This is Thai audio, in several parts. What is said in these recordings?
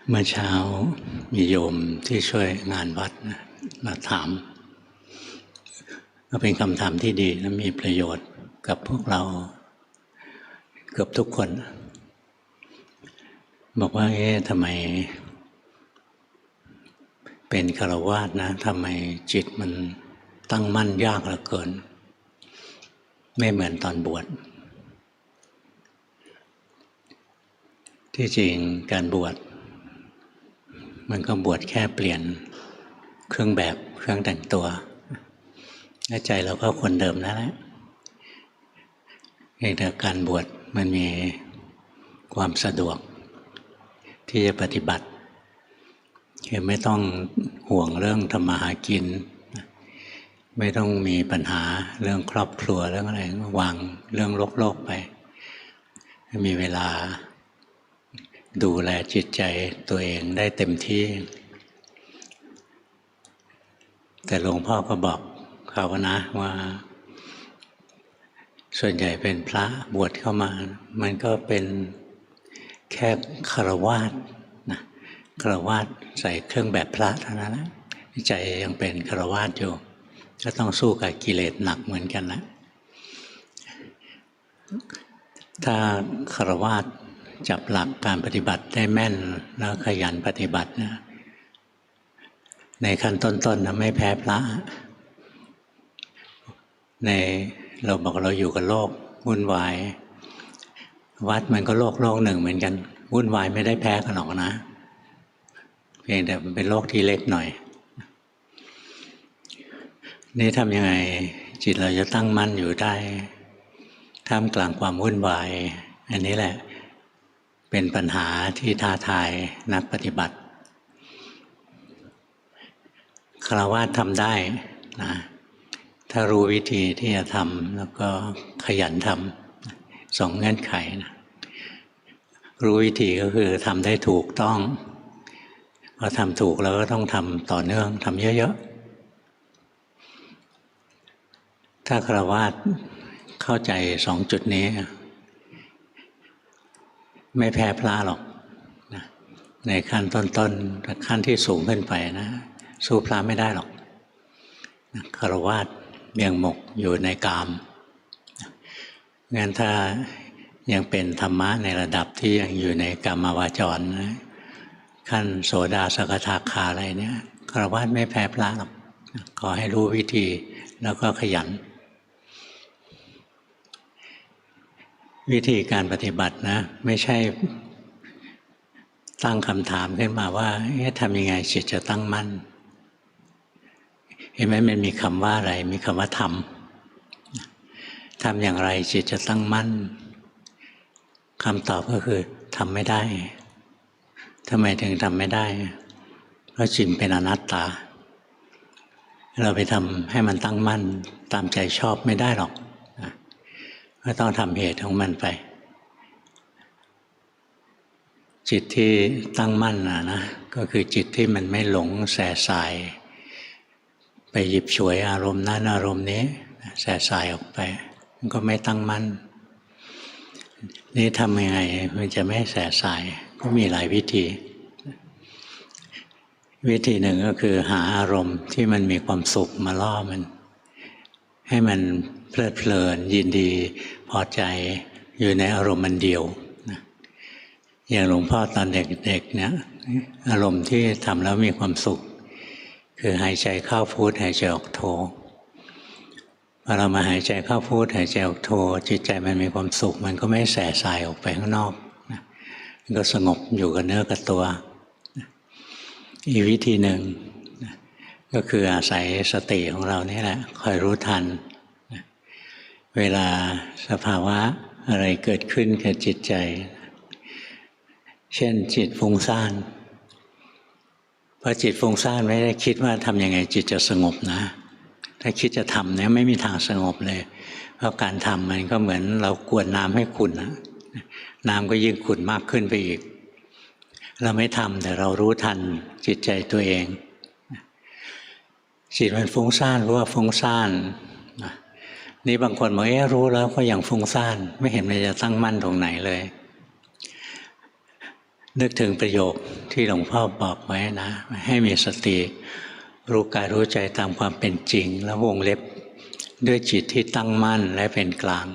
เมื่อเช้ามีโยมที่ช่วยงานวัดนะมาถามก็เป็นคำถามที่ดีและมีประโยชน์กับพวกเราเกือบทุกคนบอกว่าทำไมเป็นฆราวาสนะทำไมจิตมันตั้งมั่นยากเหลือเกินไม่เหมือนตอนบวชที่จริงการบวชมันก็บวชแค่เปลี่ยนเครื่องแบบเครื่องแต่งตัวใจเราก็คนเดิมนั่นแหละแต่การบวชมันมีความสะดวกที่จะปฏิบัติคือไม่ต้องห่วงเรื่องทำมาหากินไม่ต้องมีปัญหาเรื่องครอบครัวเรื่องอะไรวางเรื่องโลกไปมีเวลาดูแลจิตใจตัวเองได้เต็มที่แต่หลวงพ่อก็บอกเขานะว่าส่วนใหญ่เป็นพระบวชเข้ามามันก็เป็นแค่ฆราวาสนะฆราวาสใส่เครื่องแบบพระเท่านั้นแหละใจยังเป็นฆราวาสอยู่ก็ต้องสู้กับกิเลสหนักเหมือนกันนะถ้าฆราวาสจับหลักการปฏิบัติได้แม่นแล้วขยันปฏิบัตินะในขั้นต้นๆนะไม่แพ้พระในเราบอกเราอยู่กับโลกวุ่นวายวัดมันก็โลกหนึ่งเหมือนกันวุ่นวายไม่ได้แพ้กันหรอกนะเพียงแต่มันเป็นโลกที่เล็กหน่อยนี่ทำยังไงจิตเราจะตั้งมั่นอยู่ได้ท่ามกลางความวุ่นวายอันนี้แหละเป็นปัญหาที่ท้าทายนักปฏิบัติฆราวาสทำได้นะถ้ารู้วิธีที่จะทำแล้วก็ขยันทำสองเงื่อนไขนะรู้วิธีก็คือทำได้ถูกต้องพอทำถูกแล้วก็ต้องทำต่อเนื่องทำเยอะๆถ้าฆราวาสเข้าใจสองจุดนี้ไม่แพ้พระหรอกนะในขั้นต้นๆขั้นที่สูงขึ้นไปนะสู้พระไม่ได้หรอกฆราวาสยังหมกอยู่ในกามงั้นถ้ายังเป็นธรรมะในระดับที่ยังอยู่ในกามาวาจรนะขั้นโสดาสกทาคาอะไรเนี่ยฆราวาสไม่แพ้พระหรอกขอให้รู้วิธีแล้วก็ขยันวิธีการปฏิบัตินะไม่ใช่ตั้งคำถามขึ้นมาว่าทำยังไงจิตจะตั้งมั่นเห็นไหมมันมีคำว่าอะไรมีคำว่าทำอย่างไรจิตจะตั้งมั่นคำตอบก็คือทำไม่ได้ทำไมถึงทำไม่ได้เพราะจิตเป็นอนัตตาเราไปทำให้มันตั้งมั่นตามใจชอบไม่ได้หรอกก็ต้องทำเหตุของมันไปจิตที่ตั้งมั่นนะก็คือจิตที่มันไม่หลงแส่สายไปหยิบฉวยอารมณ์นั้นอารมณ์นี้แส่สายออกไปมันก็ไม่ตั้งมั่นนี่ทำยังไงมันจะไม่แส่สายก็มีหลายวิธีวิธีหนึ่งก็คือหาอารมณ์ที่มันมีความสุขมาล่อมันให้มันเพลิดเพลินยินดีพอใจอยู่ในอารมณ์มันเดียวอย่างหลวงพ่อตอนเด็กๆเนี่ยอารมณ์ที่ทำแล้วมีความสุขคือหายใจเข้าพุทหายใจออกโทพอเรามาหายใจเข้าพุทหายใจออกโทจิตใจมันมีความสุขมันก็ไม่แส่สายออกไปข้างนอกมันก็สงบอยู่กับเนื้อกับตัวอีกวิธีหนึ่งก็คืออาศัยสติของเรานี่แหละคอยรู้ทันเวลาสภาวะอะไรเกิดขึ้นกับจิตใจเช่นจิตฟุ้งซ่านพอจิตฟุ้งซ่านไม่ได้คิดว่าทำยังไงจิตจะสงบนะถ้าคิดจะทำเนี่ยไม่มีทางสงบเลยเพราะการทำมันก็เหมือนเรากวนน้ำให้ขุ่นนะน้ำก็ยิ่งขุ่นมากขึ้นไปอีกเราไม่ทำแต่เรารู้ทันจิตใจตัวเองจิตมันฟุ้งซ่านรู้ว่าฟุ้งซ่านนี่บางคนบอกรู้แล้วก็ยังฟุ้งซ่านไม่เห็นมันจะตั้งมั่นตรงไหนเลย นึกถึงประโยคที่หลวงพ่อบอกไว้นะให้มีสติรู้กายรู้ใจตามความเป็นจริงแล้ววงเล็บด้วยจิตที่ตั้งมั่นและเป็นกลาง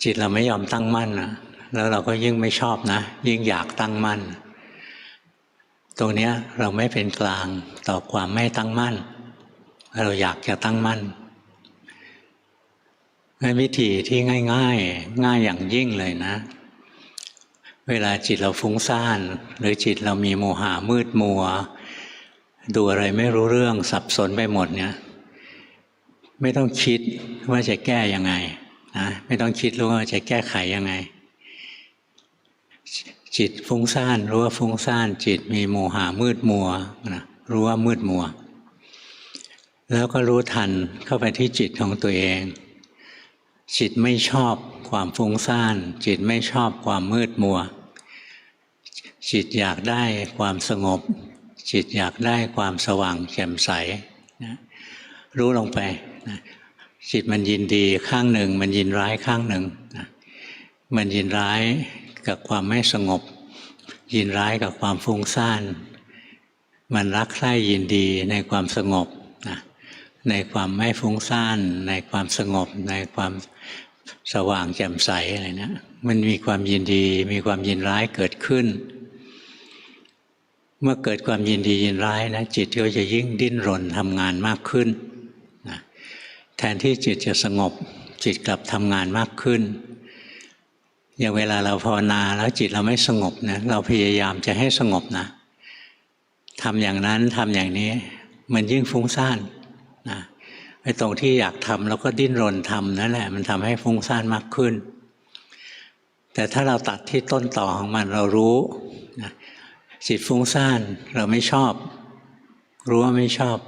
จิตเราไม่ยอมตั้งมั่นนะแล้วเราก็ยิ่งไม่ชอบนะยิ่งอยากตั้งมั่นตรงนี้เราไม่เป็นกลางต่อความไม่ตั้งมั่นเราอยากจะตั้งมั่นงั้นวิธีที่ง่ายอย่างยิ่งเลยนะเวลาจิตเราฟุ้งซ่านหรือจิตเรามีโมหะมืดมัวดูอะไรไม่รู้เรื่องสับสนไปหมดเนี่ยไม่ต้องคิดว่าจะแก้ยังไงนะไม่ต้องคิดรู้ว่าจะแก้ไขยังไงจิตฟุ้งซ่านรู้ว่าฟุ้งซ่านจิตมีโมหะมืดมัวนะรู้ว่ามืดมัวแล้วก็รู้ทันเข้าไปที่จิตของตัวเองจิตไม่ชอบความฟุ้งซ่านจิตไม่ชอบความมืดมัวจิตอยากได้ความสงบจิตอยากได้ความสว่างแจ่มใสนะรู้ลงไปนะจิตมันยินดีข้างหนึ่งมันยินร้ายข้างหนึ่งนะมันยินร้ายกับความไม่สงบยินร้ายกับความฟุ้งซ่านมันรักใคร่ยินดีในความสงบนะในความไม่ฟุ้งซ่านในความสงบในความสว่างแจ่มใสอะไรนะมันมีความยินดีมีความยินร้ายเกิดขึ้นเมื่อเกิดความยินดียินร้ายนะจิตก็จะยิ่งดิ้นรนทำงานมากขึ้นนะแทนที่จิตจะสงบจิตกลับทำงานมากขึ้นอย่างเวลาเราภาวนาแล้วจิตเราไม่สงบนะเราพยายามจะให้สงบนะทำอย่างนั้นทำอย่างนี้มันยิ่งฟุ้งซ่านนะไอ้ตรงที่อยากทำแล้วก็ดิ้นรนทำนั่นแหละมันทำให้ฟุ้งซ่านมากขึ้นแต่ถ้าเราตัดที่ต้นต่อของมันเรารู้นะจิตฟุ้งซ่านเราไม่ชอบรู้ว่าไม่ชอบ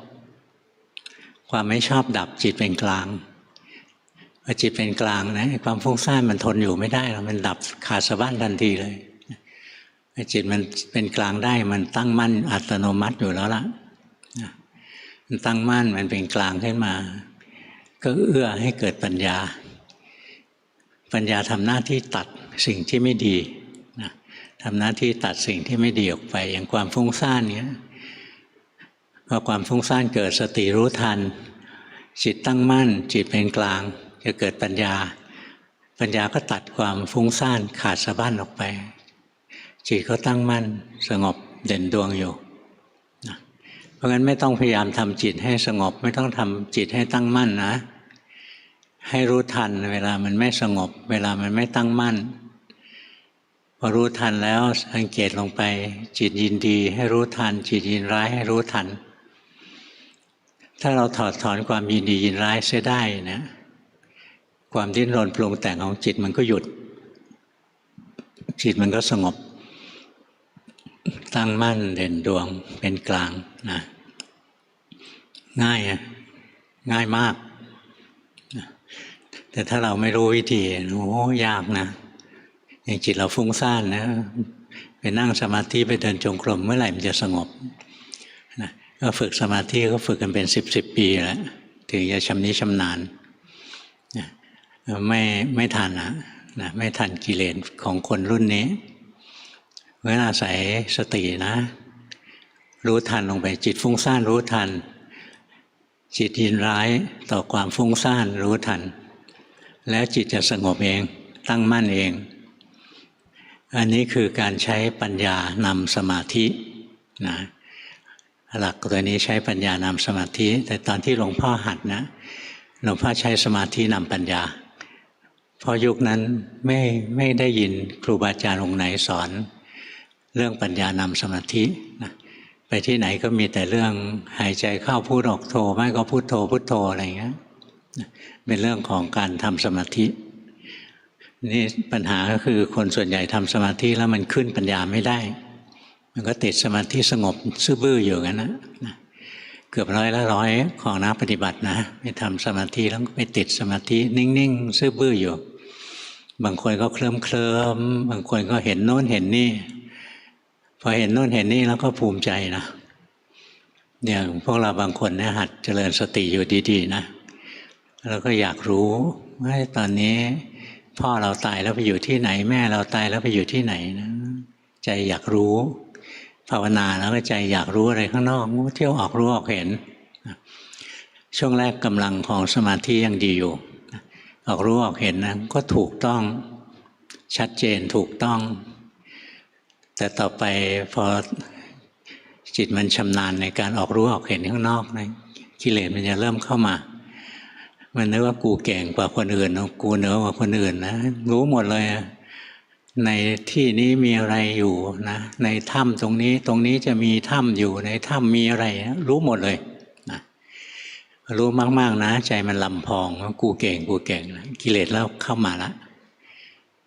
ความไม่ชอบดับจิตเป็นกลางพอจิตเป็นกลางนะความฟุ้งซ่านมันทนอยู่ไม่ได้แล้วมันดับขาดสะบั้นทันทีเลยจิตมันเป็นกลางได้มันตั้งมั่นอัตโนมัติอยู่แล้วล่ะมันตั้งมั่นมันเป็นกลางขึ้นมาก็เอื้อให้เกิดปัญญาปัญญาทำหน้าที่ตัดสิ่งที่ไม่ดีนะทำหน้าที่ตัดสิ่งที่ไม่ดีออกไปอย่างความฟุ้งซ่านเนี้ยพอความฟุ้งซ่านเกิดสติรู้ทันจิตตั้งมั่นจิตเป็นกลางจะเกิดปัญญาปัญญาก็ตัดความฟุ้งซ่านขาดสะบั้นออกไปจิตก็ตั้งมั่นสงบเด่นดวงอยู่นะเพราะงั้นไม่ต้องพยายามทำจิตให้สงบไม่ต้องทำจิตให้ตั้งมั่นนะให้รู้ทันเวลามันไม่สงบเวลามันไม่ตั้งมั่นพอรู้ทันแล้วสังเกตลงไปจิตยินดีให้รู้ทันจิตยินร้ายให้รู้ทันถ้าเราถอดถอนความยินดียินร้ายเสียได้นะความดิ้นรนปรุงแต่งของจิตมันก็หยุดจิตมันก็สงบตั้งมั่นเด่นดวงเป็นกลางนะง่ายง่ายมากแต่ถ้าเราไม่รู้วิธีโอ้ยากนะอย่างจิตเราฟุ้งซ่านนะไปนั่งสมาธิไปเดินจงกรมเมื่อไหร่มันจะสงบนะก็ฝึกสมาธิก็ฝึกกันเป็น10 ปีแล้วถึงจะชำนิชำนาญนะไม่ทันนะไม่ทันกิเลสของคนรุ่นนี้เวลาอาศัยสตินะรู้ทันลงไปจิตฟุ้งซ่านรู้ทันจิตยินร้ายต่อความฟุ้งซ่านรู้ทันแล้วจิตจะสงบเองตั้งมั่นเองอันนี้คือการใช้ปัญญานำสมาธินะหลักตัวนี้ใช้ปัญญานำสมาธิแต่ตอนที่หลวงพ่อหัดนะหลวงพ่อใช้สมาธินำปัญญาเพราะยุคนั้นไม่ได้ยินครูบาอาจารย์องค์ไหนสอนเรื่องปัญญานำสมาธินะไปที่ไหนก็มีแต่เรื่องหายใจเข้าพูดออกโทไม่ก็พุทโธพุทโธอะไรอย่างเงี้ยเป็นเรื่องของการทำสมาธินี่ปัญหาก็คือคนส่วนใหญ่ทำสมาธิแล้วมันขึ้นปัญญาไม่ได้มันก็ติดสมาธิสงบซื่อบื้ออยู่กันนะเกือบ100ของนักปฏิบัตินะไปทำสมาธิแล้วก็ไปติดสมาธินิ่งๆซื่อบื้ออยู่บางคนก็เคลิ้มบางคนก็เห็นโน้นเห็นนี่พอเห็นโน้นเห็นนี่แล้วก็ภูมิใจนะอย่างพวกเราบางคนเนี่ยหัดเจริญสติอยู่ดีๆนะแล้วก็อยากรู้ว่าตอนนี้ พ่อเราตายแล้วไปอยู่ที่ไหนแม่เราตายแล้วไปอยู่ที่ไหนนะใจอยากรู้ภาวนาแล้วก็ใจอยากรู้อะไรข้างนอกเที่ยวออกรู้ออกเห็นช่วงแรกกำลังของสมาธิยังดีอยู่ออกรู้ออกเห็นนะก็ถูกต้องชัดเจนถูกต้องแต่ต่อไปพอจิตมันชำนาญในการออกรู้ออกเห็นข้างนอกนะกิเลสมันจะเริ่มเข้ามามันนึกว่ากูเก่งกว่าคนอื่นกูเหนือกว่าคนอื่นนะรู้หมดเลยในที่นี้มีอะไรอยู่นะในถ้ำตรงนี้จะมีถ้ำอยู่ในถ้ำมีอะไรรู้หมดเลยนะรู้มากๆนะใจมันลำพองว่ากูเก่งนะกิเลสแล้วเข้ามาละ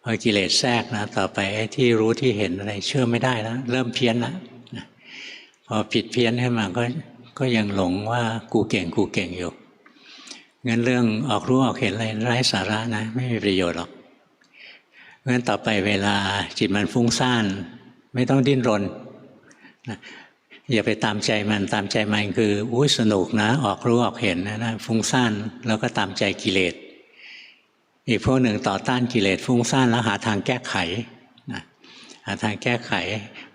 พอกิเลสแทรกนะต่อไปไอ้ที่รู้ที่เห็นอะไรเชื่อไม่ได้แล้วเริ่มเพี้ยนแล้วนะพอผิดเพี้ยนขึ้นมาก็ยังหลงว่ากูเก่งอยู่งั้นเรื่องออกรู้ออกเห็นอะไรไร้สาระนะไม่มีประโยชน์หรอกงั้นต่อไปเวลาจิตมันฟุ้งซ่านไม่ต้องดิ้นรนนะอย่าไปตามใจมันคืออุ้ยสนุกนะออกรู้ออกเห็นนะฟุ้งซ่านแล้วก็ตามใจกิเลสอีกพวกหนึ่งต่อต้านกิเลสฟุ้งซ่านแล้วหาทางแก้ไขนะหาทางแก้ไข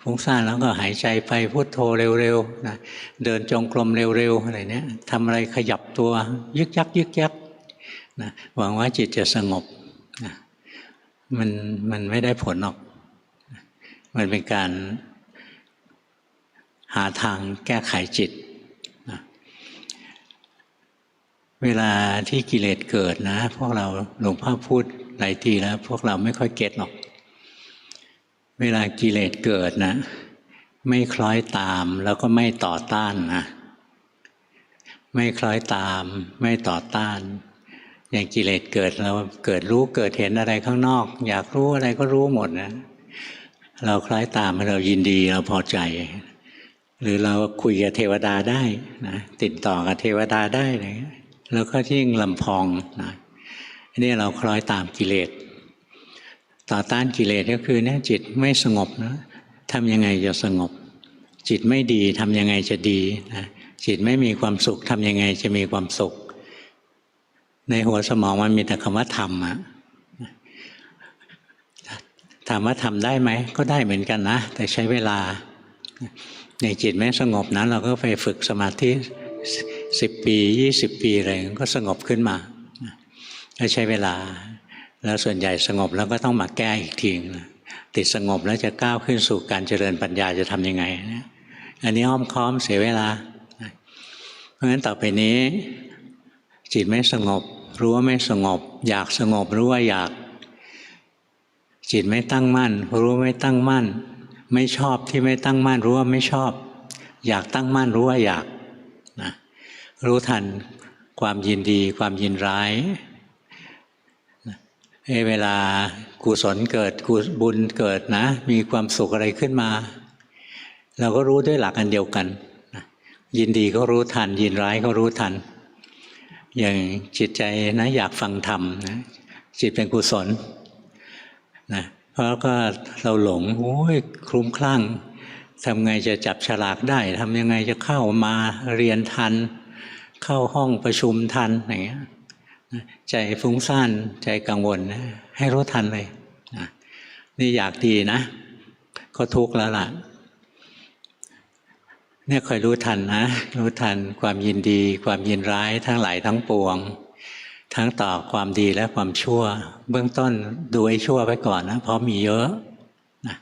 ฟุ้งซ่านแล้วก็หายใจไปพุทโธเร็วๆนะเดินจงกรมเร็วๆอะไรเนี้ยทำอะไรขยับตัวยึกยักนะหวังว่าจิตจะสงบนะมันไม่ได้ผลหรอกมันเป็นการหาทางแก้ไขจิตนะเวลาที่กิเลสเกิดนะพวกเราหลวงพ่อพูดหลายทีแล้วพวกเราไม่ค่อยเก็ตหรอกเวลากิเลสเกิดนะไม่คล้อยตามแล้วก็ไม่ต่อต้านนะไม่คล้อยตามไม่ต่อต้านอย่างกิเลสเกิดเราเกิดรู้เกิดเห็นอะไรข้างนอกอยากรู้อะไรก็รู้หมดนะเราคล้อยตามเรายินดีเราพอใจหรือเราคุยกับเทวดาได้นะติดต่อกับเทวดาได้อะไรเงี้ยแล้วก็ยิ่งลำพองนะนี่เราคล้อยตามกิเลสต่อต้านกิเลสก็คือเนี่ยจิตไม่สงบนะทำยังไงจะสงบจิตไม่ดีทำยังไงจะดีนะจิตไม่มีความสุขทำยังไงจะมีความสุขในหัวสมองมันมีแต่คำว่าทำอะถามว่าทำได้ไหมก็ได้เหมือนกันนะแต่ใช้เวลาในจิตไม่สงบนั้นเราก็ไปฝึกสมาธิ10 ปี20 ปีอะไรก็สงบขึ้นมาก็ใช้เวลาแล้วส่วนใหญ่สงบแล้วก็ต้องมาแก้อีกทีนะติดสงบแล้วจะก้าวขึ้นสู่การเจริญปัญญาจะทำยังไงนะอันนี้อ้อมค้อมเสียเวลาเพราะฉะนั้นต่อไปนี้จิตไม่สงบรู้ว่าไม่สงบอยากสงบรู้ว่าอยากจิตไม่ตั้งมั่นรู้ว่าไม่ตั้งมั่นไม่ชอบที่ไม่ตั้งมั่นรู้ว่าไม่ชอบอยากตั้งมั่นรู้ว่าอยากนะรู้ทันความยินดีความยินร้ายเวลากุศลเกิดบุญเกิดนะมีความสุขอะไรขึ้นมาเราก็รู้ด้วยหลักอันเดียวกันนะยินดีก็รู้ทันยินร้ายก็รู้ทันอย่างจิตใจนะอยากฟังธรรมนะจิตเป็นกุศลนะเพราะก็เราหลงโอ้ยคลุ้มคลั่งทำไงจะจับฉลากได้ทำยังไงจะเข้ามาเรียนทันเข้าห้องประชุมทันอย่างเงี้ยใจฟุ้งซ่านใจกังวลนะให้รู้ทันเลยนะนี่อยากดีนะก็ทุกข์แล้วล่ะเนี่ยคอยรู้ทันนะรู้ทันความยินดีความยินร้ายทั้งหลายทั้งปวงทั้งต่อความดีและความชั่วเบื้องต้นดูไอ้ชั่วไว้ก่อนนะเพราะมีเยอะนะ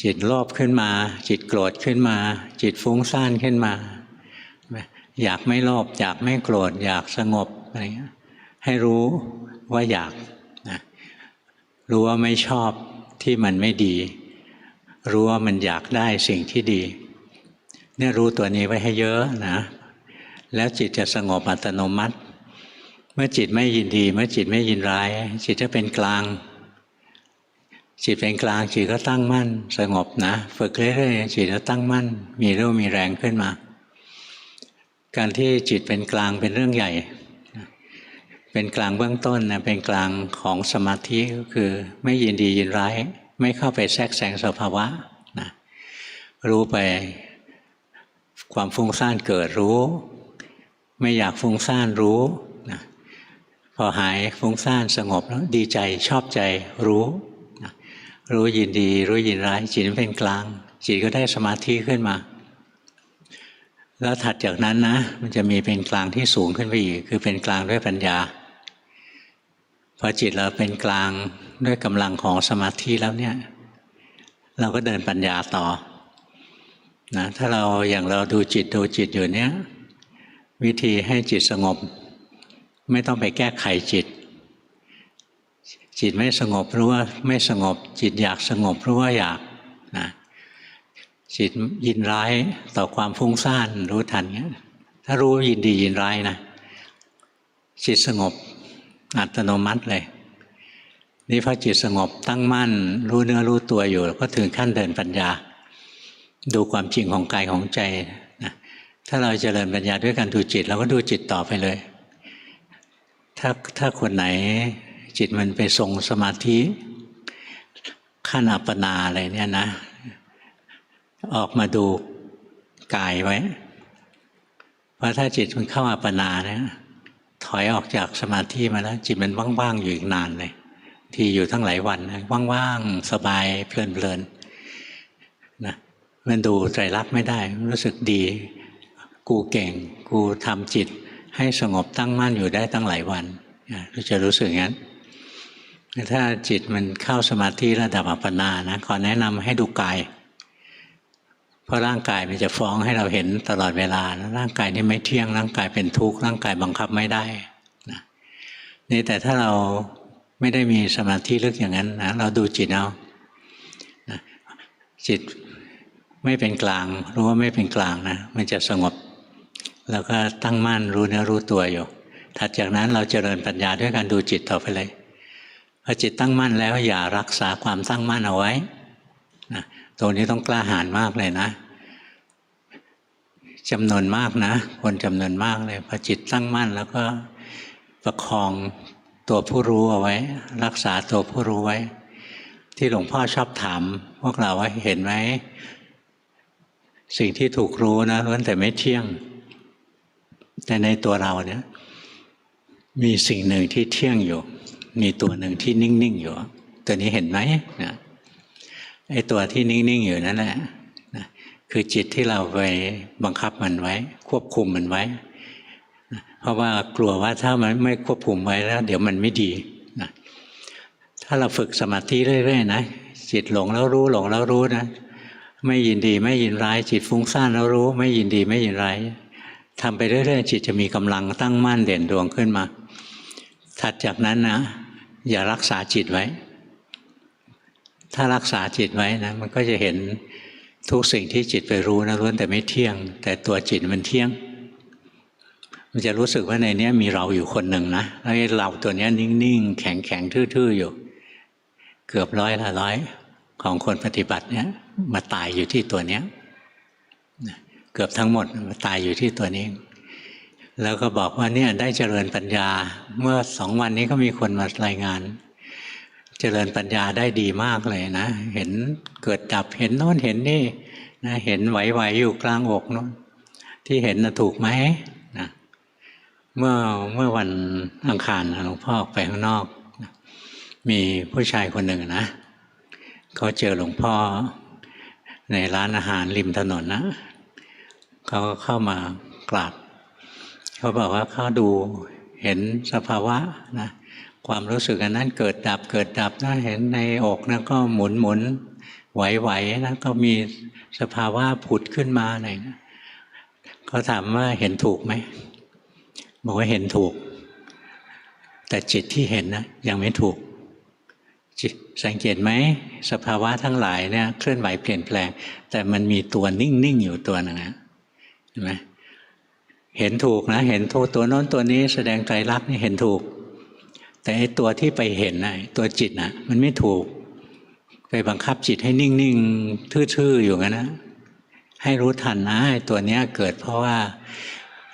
จิตโลภขึ้นมาจิตโกรธขึ้นมาจิตฟุ้งซ่านขึ้นมาอยากไม่โลภอยากไม่โกรธอยากสงบอะไรเงี้ยให้รู้ว่าอยากนะรู้ว่าไม่ชอบที่มันไม่ดีรู้ว่ามันอยากได้สิ่งที่ดีเนี่ยรู้ตัวนี้ไว้ให้เยอะนะแล้วจิตจะสงบอัตโนมัติเมื่อจิตไม่ยินดีเมื่อจิตไม่ยินร้ายจิตจะเป็นกลางจิตเป็นกลางจิตก็ตั้งมั่นสงบนะฝึกเรื่อยๆจิตจะตั้งมั่นมีเรี่ยวมีแรงขึ้นมาการที่จิตเป็นกลางเป็นเรื่องใหญ่เป็นกลางเบื้องต้นนะเป็นกลางของสมาธิก็คือไม่ยินดียินร้ายไม่เข้าไปแทรกแซงสภาวะนะรู้ไปความฟุ้งซ่านเกิดรู้ไม่อยากฟุ้งซ่านรู้นะพ อหายฟุ้งซ่านสงบแล้วดีใจชอบใจรู้รู้ยินดีรู้ยินร้ายจิตเป็นกลางจิตก็ได้สมาธิขึ้นมาแล้วถัดจากนั้นนะมันจะมีเป็นกลางที่สูงขึ้นไปอีกคือเป็นกลางด้วยปัญญาพอจิตเราเป็นกลางด้วยกำลังของสมาธิแล้วเนี่ยเราก็เดินปัญญาต่อนะถ้าเราอย่างเราดูจิตอยู่เนี้ยวิธีให้จิตสงบไม่ต้องไปแก้ไขจิตไม่สงบรู้ว่าไม่สงบจิตอยากสงบรู้ว่าอยากนะจิตยินร้ายต่อความฟุ้งซ่านรู้ทันเงี้ยถ้ารู้ยินดียินร้ายนะจิตสงบอัตโนมัติเลยนี่พอจิตสงบตั้งมั่นรู้เนื้อรู้ตัวอยู่ก็ถึงขั้นเดินปัญญาดูความจริงของกายของใจนะถ้าเราเจริญปัญญาด้วยการดูจิตเราก็ดูจิตต่อไปเลยถ้าคนไหนจิตมันไปทรงสมาธิขั้นอัปปนาอะไรเนี่ยนะออกมาดูกายไว้เพราะถ้าจิตมันเข้าอัปปนาเนี่ยถอยออกจากสมาธิมาแล้วจิตมันว่างๆอยู่อีกนานเลยที่อยู่ทั้งหลายวันนะว่างๆสบายเพลินๆนะมันดูไตรลักษณ์ไม่ได้รู้สึกดีกูเก่งกูทำจิตให้สงบตั้งมั่นอยู่ได้ตั้งหลายวันเราจะรู้สึกงั้นถ้าจิตมันเข้าสมาธิระดับอัปปนานะขอแนะนำให้ดูกายเพราะร่างกายมันจะฟ้องให้เราเห็นตลอดเวลานะร่างกายนี่ไม่เที่ยงร่างกายเป็นทุกข์ร่างกายบังคับไม่ได้นะนี่แต่ถ้าเราไม่ได้มีสมาธิลึกอย่างนั้นนะเราดูจิตเอานะจิตไม่เป็นกลางรู้ว่าไม่เป็นกลางนะมันจะสงบแล้วก็ตั้งมั่นรู้เนื้อรู้ตัวอยู่ถัดจากนั้นเราเจริญปัญญาด้วยการดูจิตต่อไปเลยพอจิตตั้งมั่นแล้วอย่ารักษาความตั้งมั่นเอาไว้นะตรงนี้ต้องกล้าหาญมากเลยนะจำนวนมากนะคนจำนวนมากเลยพอจิตตั้งมั่นแล้วก็ประคองตัวผู้รู้เอาไว้รักษาตัวผู้รู้ไว้ที่หลวงพ่อชอบถามพวกเราว่าเห็นไหมสิ่งที่ถูกรู้นะล้วนแต่ไม่เที่ยงแต่ในตัวเราเนี่ยมีสิ่งหนึ่งที่เที่ยงอยู่มีตัวหนึ่งที่นิ่งๆอยู่ตัวนี้เห็นไหมนะไอ้ตัวที่นิ่งๆอยู่นั่นแหละนะคือจิตที่เราไปบังคับมันไว้ควบคุมมันไว้นะเพราะว่ากลัวว่าถ้ามันไม่ควบคุมไว้แล้วเดี๋ยวมันไม่ดีนะถ้าเราฝึกสมาธิเรื่อยๆนะจิตหลงแล้วรู้หลงแล้วรู้นะไม่ยินดีไม่ยินร้ายจิตฟุ้งซ่านแล้วรู้ไม่ยินดีไม่ยินร้ายทำไปเรื่อยๆจิตจะมีกำลังตั้งมั่นเด่นดวงขึ้นมาถัดจากนั้นนะอย่ารักษาจิตไว้ถ้ารักษาจิตไว้นะมันก็จะเห็นทุกสิ่งที่จิตไปรู้นะล้วนแต่ไม่เที่ยงแต่ตัวจิตมันเที่ยงมันจะรู้สึกว่าในนี้มีเราอยู่คนหนึ่งนะแล้วเราตัวนี้นิ่งๆแข็งๆทื่อๆอยู่เกือบ100ของคนปฏิบัติเนี่ยมาตายอยู่ที่ตัวเนี้ยเกือบทั้งหมดมาตายอยู่ที่ตัวนี้แล้วก็บอกว่าเนี่ยได้เจริญปัญญาเมื่อ2 วันนี้ก็มีคนมารายงานเจริญปัญญาได้ดีมากเลยนะเห็นเกิดดับเห็นโน้นเห็นนี่นะเห็นไหวๆอยู่กลางอกโน้นที่เห็นนะถูกไหมนะเมื่อวันอังคารหลวงพ่อออกไปข้างนอกนะมีผู้ชายคนหนึ่งนะเขาเจอหลวงพ่อในร้านอาหารริมถนนนะเขาก็เข้ามากราบเขาบอกว่าเขาดูเห็นสภาวะนะความรู้สึกอันนั้นเกิดดับนะเห็นในอกนะก็หมุนไหวนะก็มีสภาวะผุดขึ้นมาอะไรนะเขาถามว่าเห็นถูกไหมบอกว่าเห็นถูกแต่จิตที่เห็นนะยังไม่ถูกจิตสังเกตไหมสภาวะทั้งหลายเนี่ยเคลื่อนไหวเปลี่ยนแปลงแต่มันมีตัวนิ่งอยู่ตัวหนึ่งนะเห็นไหมเห็นถูกนะเห็นตัวโน้นตัวนี้แสดงไตรลักษณ์นี่เห็นถูกแต่ไอ้ตัวที่ไปเห็นนะตัวจิตนะมันไม่ถูกไปบังคับจิตให้นิ่งๆทื่อๆอยู่งั้นนะให้รู้ทันนะไอ้ตัวเนี้ยเกิดเพราะว่า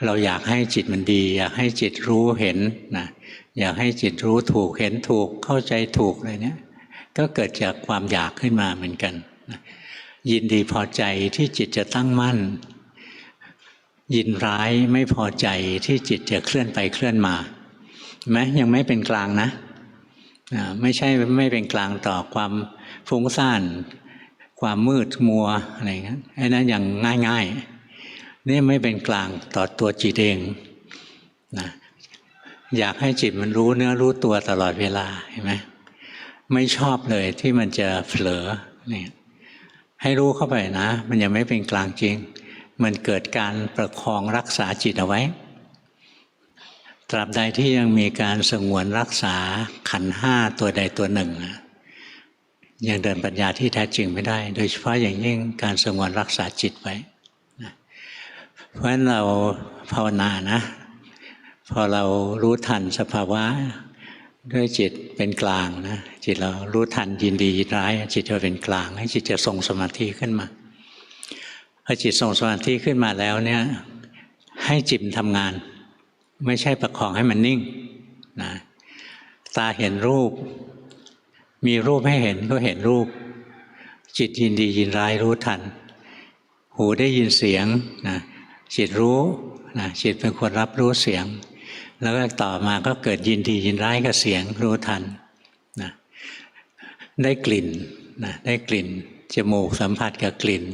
เราอยากให้จิตมันดีอยากให้จิตรู้เห็นนะอยากให้จิตรู้ถูกเห็นถูกเข้าใจถูกอะไรเนี้ยก็เกิดจากความอยากขึ้นมาเหมือนกันนะยินดีพอใจที่จิตจะตั้งมั่นยินร้ายไม่พอใจที่จิตจะเคลื่อนไปเคลื่อนมา ไหมยังไม่เป็นกลางนะไม่ใช่ไม่เป็นกลางต่อความฟุ้งซ่านความมืดมัวอะไรเงี้ยไอ้นั้นอย่างง่ายๆนี่ไม่เป็นกลางต่อตัวจิตเองนะอยากให้จิตมันรู้เนื้อรู้ตัวตลอดเวลาเห็นไหมไม่ชอบเลยที่มันจะเผลอนี่ให้รู้เข้าไปนะมันยังไม่เป็นกลางจริงมันเกิดการประคองรักษาจิตเอาไว้ตราบใดที่ยังมีการสงวนรักษาขันธ์ห้าตัวใดตัวหนึ่งยังเดินปัญญาที่แท้จริงไม่ได้โดยเฉพาะอย่างยิ่งการสงวนรักษาจิตไว้เพราะฉะนั้นเราภาวนานะพอเรารู้ทันสภาวะด้วยจิตเป็นกลางนะจิตเรารู้ทันยินดียินร้ายจิตจะเป็นกลางให้จิตจะทรงสมาธิขึ้นมาพอจิตทรงสมาธิขึ้นมาแล้วเนี่ยให้จิตทำงานไม่ใช่ประคองให้มันนิ่งนะตาเห็นรูปมีรูปให้เห็นก็เห็นรูปจิตยินดียินร้ายรู้ทันหูได้ยินเสียงนะจิตรู้นะจิตเป็นคนรับรู้เสียงแล้วก็ต่อมาก็เกิดยินดียินร้ายกับเสียงรู้ทันนะได้กลิ่นนะได้กลิ่นจมูกสัมผัสกับกลิ่น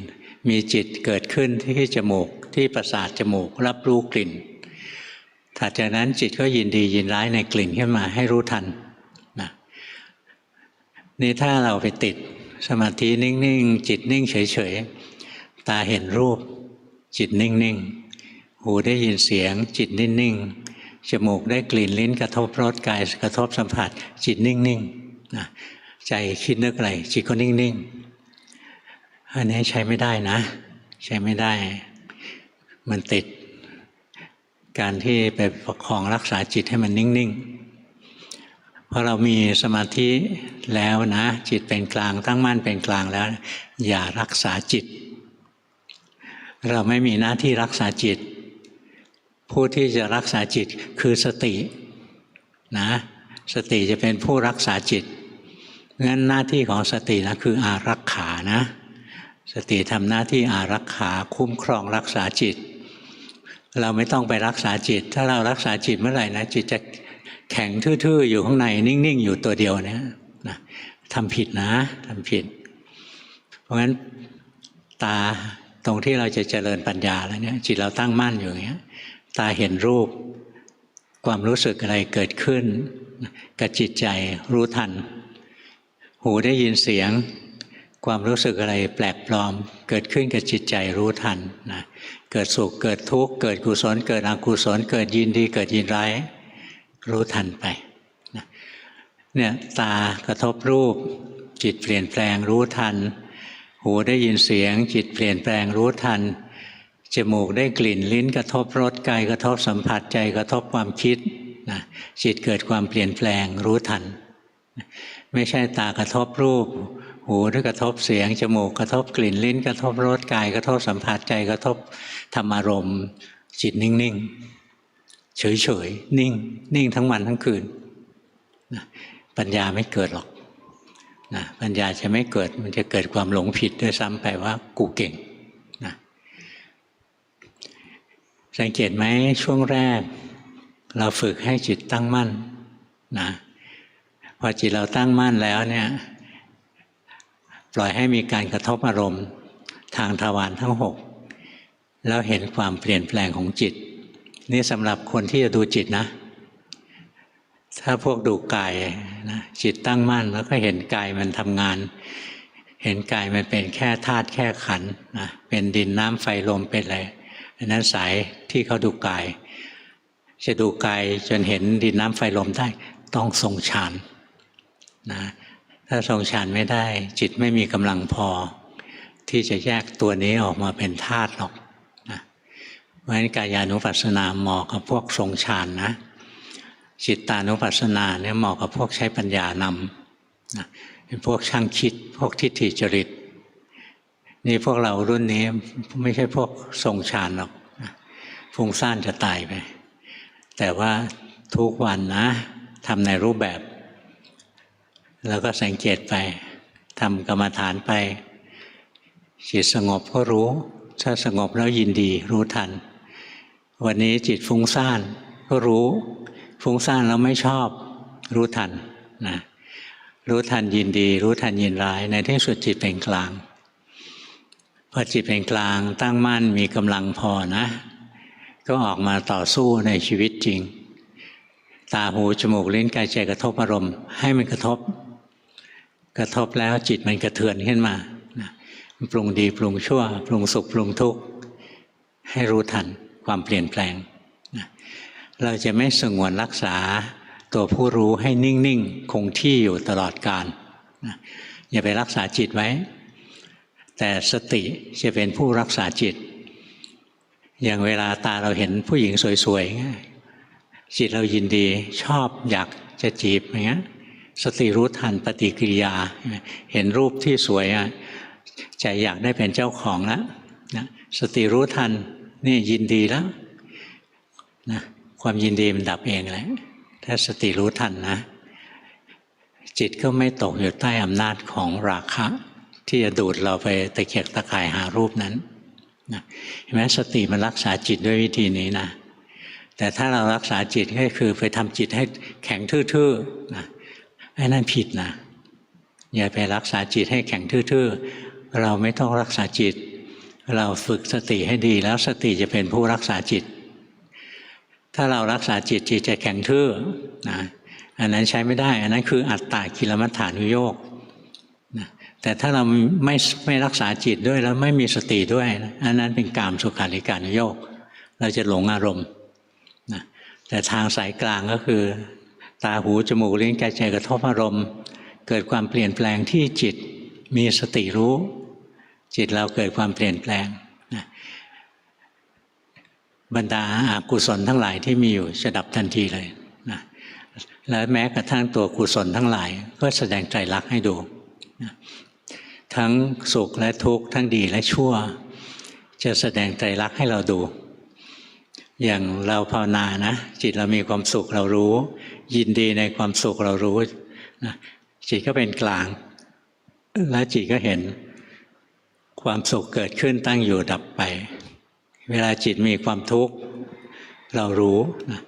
มีจิตเกิดขึ้นที่จมูกที่ประสาทจมูกรับรู้กลิ่นถัดจากนั้นจิตก็ยินดียินร้ายในกลิ่นขึ้นมาให้รู้ทันนะนี่ถ้าเราไปติดสมาธินิ่งๆจิตนิ่งเฉยๆตาเห็นรูปจิตนิ่งๆหูได้ยินเสียงจิตนิ่งๆจมูกได้กลิ่นลิ้นกระทบรสกายกระทบสัมผัสจิตนิ่งๆนะใจคิดนึกอะไรจิตก็นิ่งๆอันนี้ใช้ไม่ได้นะใช้ไม่ได้มันติดการที่ไปประคองรักษาจิตให้มันนิ่งๆพอเรามีสมาธิแล้วนะจิตเป็นกลางตั้งมั่นเป็นกลางแล้วอย่ารักษาจิตเราไม่มีหน้าที่รักษาจิตผู้ที่จะรักษาจิตคือสตินะสติจะเป็นผู้รักษาจิตงั้นหน้าที่ของสตินะคืออารักขานะสติทำหน้าที่อารักขาคุ้มครองรักษาจิตเราไม่ต้องไปรักษาจิตถ้าเรารักษาจิตเมื่อไหร่นะจิตจะแข็งทื่อๆอยู่ข้างในนิ่งๆอยู่ตัวเดียวเนี่ยนะทำผิดนะทำผิดเพราะงั้นตาตรงที่เราจะเจริญปัญญาแล้วเนี่ยจิตเราตั้งมั่นอยู่อย่างเงี้ยตาเห็นรูปความรู้สึกอะไรเกิดขึ้นกับจิตใจรู้ทันหูได้ยินเสียงความรู้สึกอะไรแปลกปลอมเกิดขึ้นกับจิตใจรู้ทันนะเกิดสุขเกิดทุกข์เกิดกุศลเกิดอกุศลเกิดยินดีเกิดยินร้ายรู้ทันไปนะเนี่ยตากระทบรูปจิตเปลี่ยนแปลงรู้ทันหูได้ยินเสียงจิตเปลี่ยนแปลงรู้ทันจมูกได้กลิ่นลิ้นกระทบรสกายกระทบสัมผัสใจกระทบความคิดนะจิตเกิดความเปลี่ยนแปลงรู้ทันไม่ใช่ตากระทบรูปหูได้กระทบเสียงจมูกกระทบกลิ่นลิ้นกระทบรสกายกระทบสัมผัสใจกระทบธรรมารมณ์จิตนิ่งๆเฉยๆนิ่งทั้งวันทั้งคืนนะปัญญาไม่เกิดหรอกนะปัญญาจะไม่เกิดมันจะเกิดความหลงผิดด้วยซ้ำไปว่ากูเก่งนะสังเกตไหมช่วงแรกเราฝึกให้จิตตั้งมั่นนะพอจิตเราตั้งมั่นแล้วเนี่ยปล่อยให้มีการกระทบอารมณ์ทางทวารทั้งหกแล้วเห็นความเปลี่ยนแปลงของจิตนี่สำหรับคนที่จะดูจิตนะถ้าพวกดูกายนะจิตตั้งมั่นแล้วก็เห็นกายมันทำงานเห็นกายมันเป็นแค่ธาตุแค่ขันธ์นะเป็นดินน้ำไฟลมเป็นอะไรอันนั้นสายที่เขาดูกายจะดูกายจนเห็นดินน้ำไฟลมได้ต้องทรงฌานนะถ้าทรงฌานไม่ได้จิตไม่มีกำลังพอที่จะแยกตัวนี้ออกมาเป็นธาตุหรอกนะเพราะฉะนั้นกายานุปัสสนาเหมาะกับพวกทรงฌานนะจิตตานุปัสสนาเนี่ยเหมาะกับพวกใช้ปัญญานำนะเป็นพวกช่างคิดพวกทิฏฐิจริตนี่พวกเรารุ่นนี้ไม่ใช่พวกทรงฌานหรอกนะฟุ้งซ่านจะตายไปแต่ว่าทุกวันนะทำในรูปแบบแล้วก็สังเกตไปทำกรรมฐานไปจิตสงบก็รู้ถ้าสงบแล้วยินดีรู้ทันวันนี้จิตฟุ้งซ่านก็รู้ ฟุ้งซ่านแล้วไม่ชอบรู้ทันนะรู้ทันยินดีรู้ทันยินร้ายในที่สุดจิตเป็นกลางพอจิตเป็นกลางตั้งมั่นมีกำลังพอนะก็ออกมาต่อสู้ในชีวิตจริงตาหูจมูกลิ้นกายใจกระทบอารมณ์ให้มันกระทบแล้วจิตมันกระเทือนขึ้นมาปรุงดีปรุงชั่วปรุงสุขปรุงทุกข์ให้รู้ทันความเปลี่ยนแปลงเราจะไม่สงวนรักษาตัวผู้รู้ให้นิ่งๆคงที่อยู่ตลอดกาลอย่าไปรักษาจิตไว้แต่สติจะเป็นผู้รักษาจิตอย่างเวลาตาเราเห็นผู้หญิงสวยๆจิตเรายินดีชอบอยากจะจีบอย่างเงี้ยสติรู้ทันปฏิกิริยาเห็นรูปที่สวยใจอยากได้เป็นเจ้าของแล้วนะสติรู้ทันนี่ยินดีแล้วนะความยินดีมันดับเองแหละถ้าสติรู้ทันนะจิตก็ไม่ตกอยู่ใต้อำนาจของราคะที่จะดูดเราไปตะเกียกตะกายหารูปนั้นนะเห็นไหมสติมันรักษาจิตด้วยวิธีนี้นะแต่ถ้าเรารักษาจิตก็คือไปทำจิตให้แข็งทื่อๆนะไอ้นั่นผิดนะอย่าไปรักษาจิตให้แข็งทื่อๆเราไม่ต้องรักษาจิตเราฝึกสติให้ดีแล้วสติจะเป็นผู้รักษาจิตถ้าเรารักษาจิตจิตจะแข็งทื่อนะอันนั้นใช้ไม่ได้อันนั้นคืออัตตกิลมัฏฐานุโยคนะแต่ถ้าเราไม่รักษาจิตด้วยแล้วไม่มีสติด้วยอันนั้นเป็นกามสุขาริการุโยคเราจะหลงอารมณ์นะแต่ทางสายกลางก็คือตาหูจมูกลิ้นกายใจกระทบอารมณ์เกิดความเปลี่ยนแปลงที่จิตมีสติรู้จิตเราเกิดความเปลี่ยนแปลงนะบรรดาอกุศลทั้งหลายที่มีอยู่จะดับทันทีเลยนะและแม้กระทั่งตัวกุศลทั้งหลายก็แสดงไตรลักษณ์ให้ดูนะทั้งสุขและทุกข์ทั้งดีและชั่วจะแสดงไตรลักษณ์ให้เราดูอย่างเราภาวนานะจิตเรามีความสุขเรารู้ยินดีในความสุขเรารู้นะจิตก็เป็นกลางและจิตก็เห็นความสุขเกิดขึ้นตั้งอยู่ดับไปเวลาจิตมีความทุกข์เรารู้นะ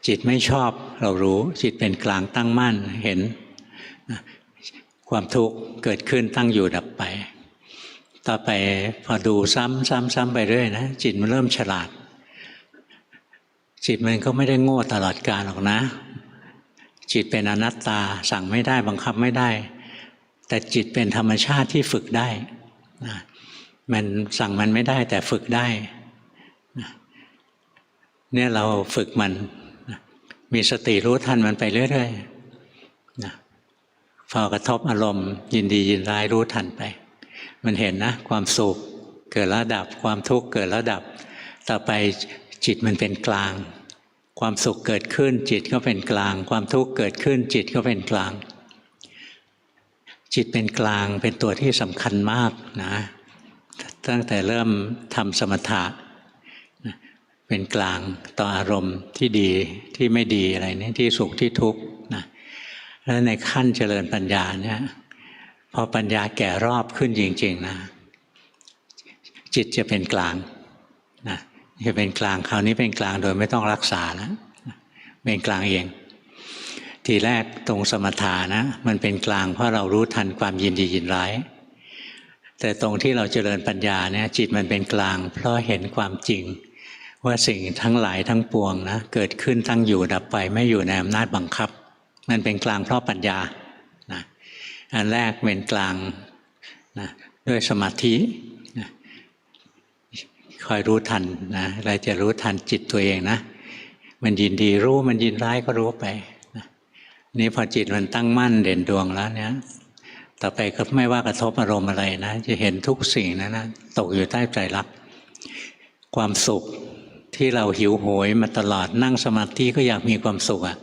จิตไม่ชอบเรารู้จิตเป็นกลางตั้งมั่นเห็นนะความทุกข์เกิดขึ้นตั้งอยู่ดับไปต่อไปพอดูซ้ำไปเรื่อยนะจิตมันเริ่มฉลาดจิตมันก็ไม่ได้โง่ตลอดกาลหรอกนะจิตเป็นอนัตตาสั่งไม่ได้บังคับไม่ได้แต่จิตเป็นธรรมชาติที่ฝึกได้นะมันสั่งมันไม่ได้แต่ฝึกได้นะเนี่ยเราฝึกมันนะมีสติรู้ทันมันไปเรื่อยๆนะพอกระทบอารมณ์ยินดียินร้ายรู้ทันไปมันเห็นนะความสุขเกิดแล้วดับความทุกข์เกิดแล้วดับต่อไปจิตมันเป็นกลางความสุขเกิดขึ้นจิตก็เป็นกลางความทุกข์เกิดขึ้นจิตก็เป็นกลางจิตเป็นกลางเป็นตัวที่สำคัญมากนะตั้งแต่เริ่มทำสมถะเป็นกลางต่ออารมณ์ที่ดีที่ไม่ดีอะไรนี่ที่สุขที่ทุกข์นะแล้วในขั้นเจริญปัญญาเนี่ยพอปัญญาแก่รอบขึ้นจริงๆนะจิตจะเป็นกลางนะจะเป็นกลางคราวนี้เป็นกลางโดยไม่ต้องรักษาแล้วเป็นกลางเองทีแรกตรงสมถะนะมันเป็นกลางเพราะเรารู้ทันความยินดียินร้ายแต่ตรงที่เราเจริญปัญญาเนี่ยจิตมันเป็นกลางเพราะเห็นความจริงว่าสิ่งทั้งหลายทั้งปวงนะเกิดขึ้นตั้งอยู่ดับไปไม่อยู่ในอำนาจบังคับมันเป็นกลางเพราะปัญญานะอันแรกเป็นกลางนะด้วยสมาธินะคอยรู้ทันนะเราจะรู้ทันจิตตัวเองนะมันยินดีรู้มันยินร้ายก็รู้ไปนะนี่พอจิตมันตั้งมั่นเด่นดวงแล้วเนี่ยต่อไปก็ไม่ว่ากระทบอารมณ์อะไรนะจะเห็นทุกสิ่งนะตกอยู่ใต้ไตรลักษณ์ความสุขที่เราหิวโหยมาตลอดนั่งสมาธิก็อยากมีความสุขอ่ะ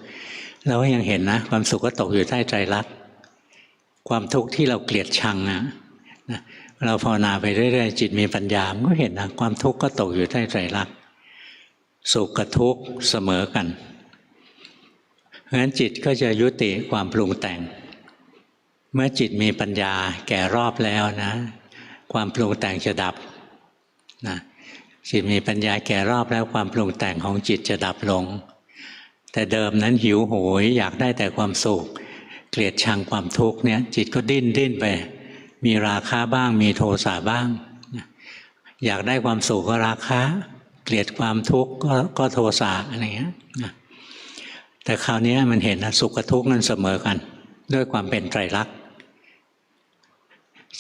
เราก็ยังเห็นนะความสุขก็ตกอยู่ใต้ไตรลักษณ์ความทุกข์ที่เราเกลียดชังนะเราภาวนาไปเรื่อยๆจิตมีปัญญาก็เห็นนะความทุกข์ก็ตกอยู่ใต้ไตรลักษณ์สุขกับทุกข์เสมอกันเพราะฉะนั้นจิตก็จะยุติความปรุงแต่งเมื่อจิตมีปัญญาแก่รอบแล้วนะความปรุงแต่งจะดับนะจิตมีปัญญาแก่รอบแล้วความปรุงแต่งของจิตจะดับลง แต่เดิมนั้นหิวโหยอยากได้แต่ความสุขเกลียดชังความทุกข์เนี่ยจิตก็ดิ้นไปมีราคะบ้างมีโทสะบ้างอยากได้ความสุขก็ราคะเกลียดความทุกข์ก็โทสะอะไรเงี้ยแต่คราวนี้มันเห็นนะสุขกับทุกข์นั้นเสมอกันด้วยความเป็นไตรลักษณ์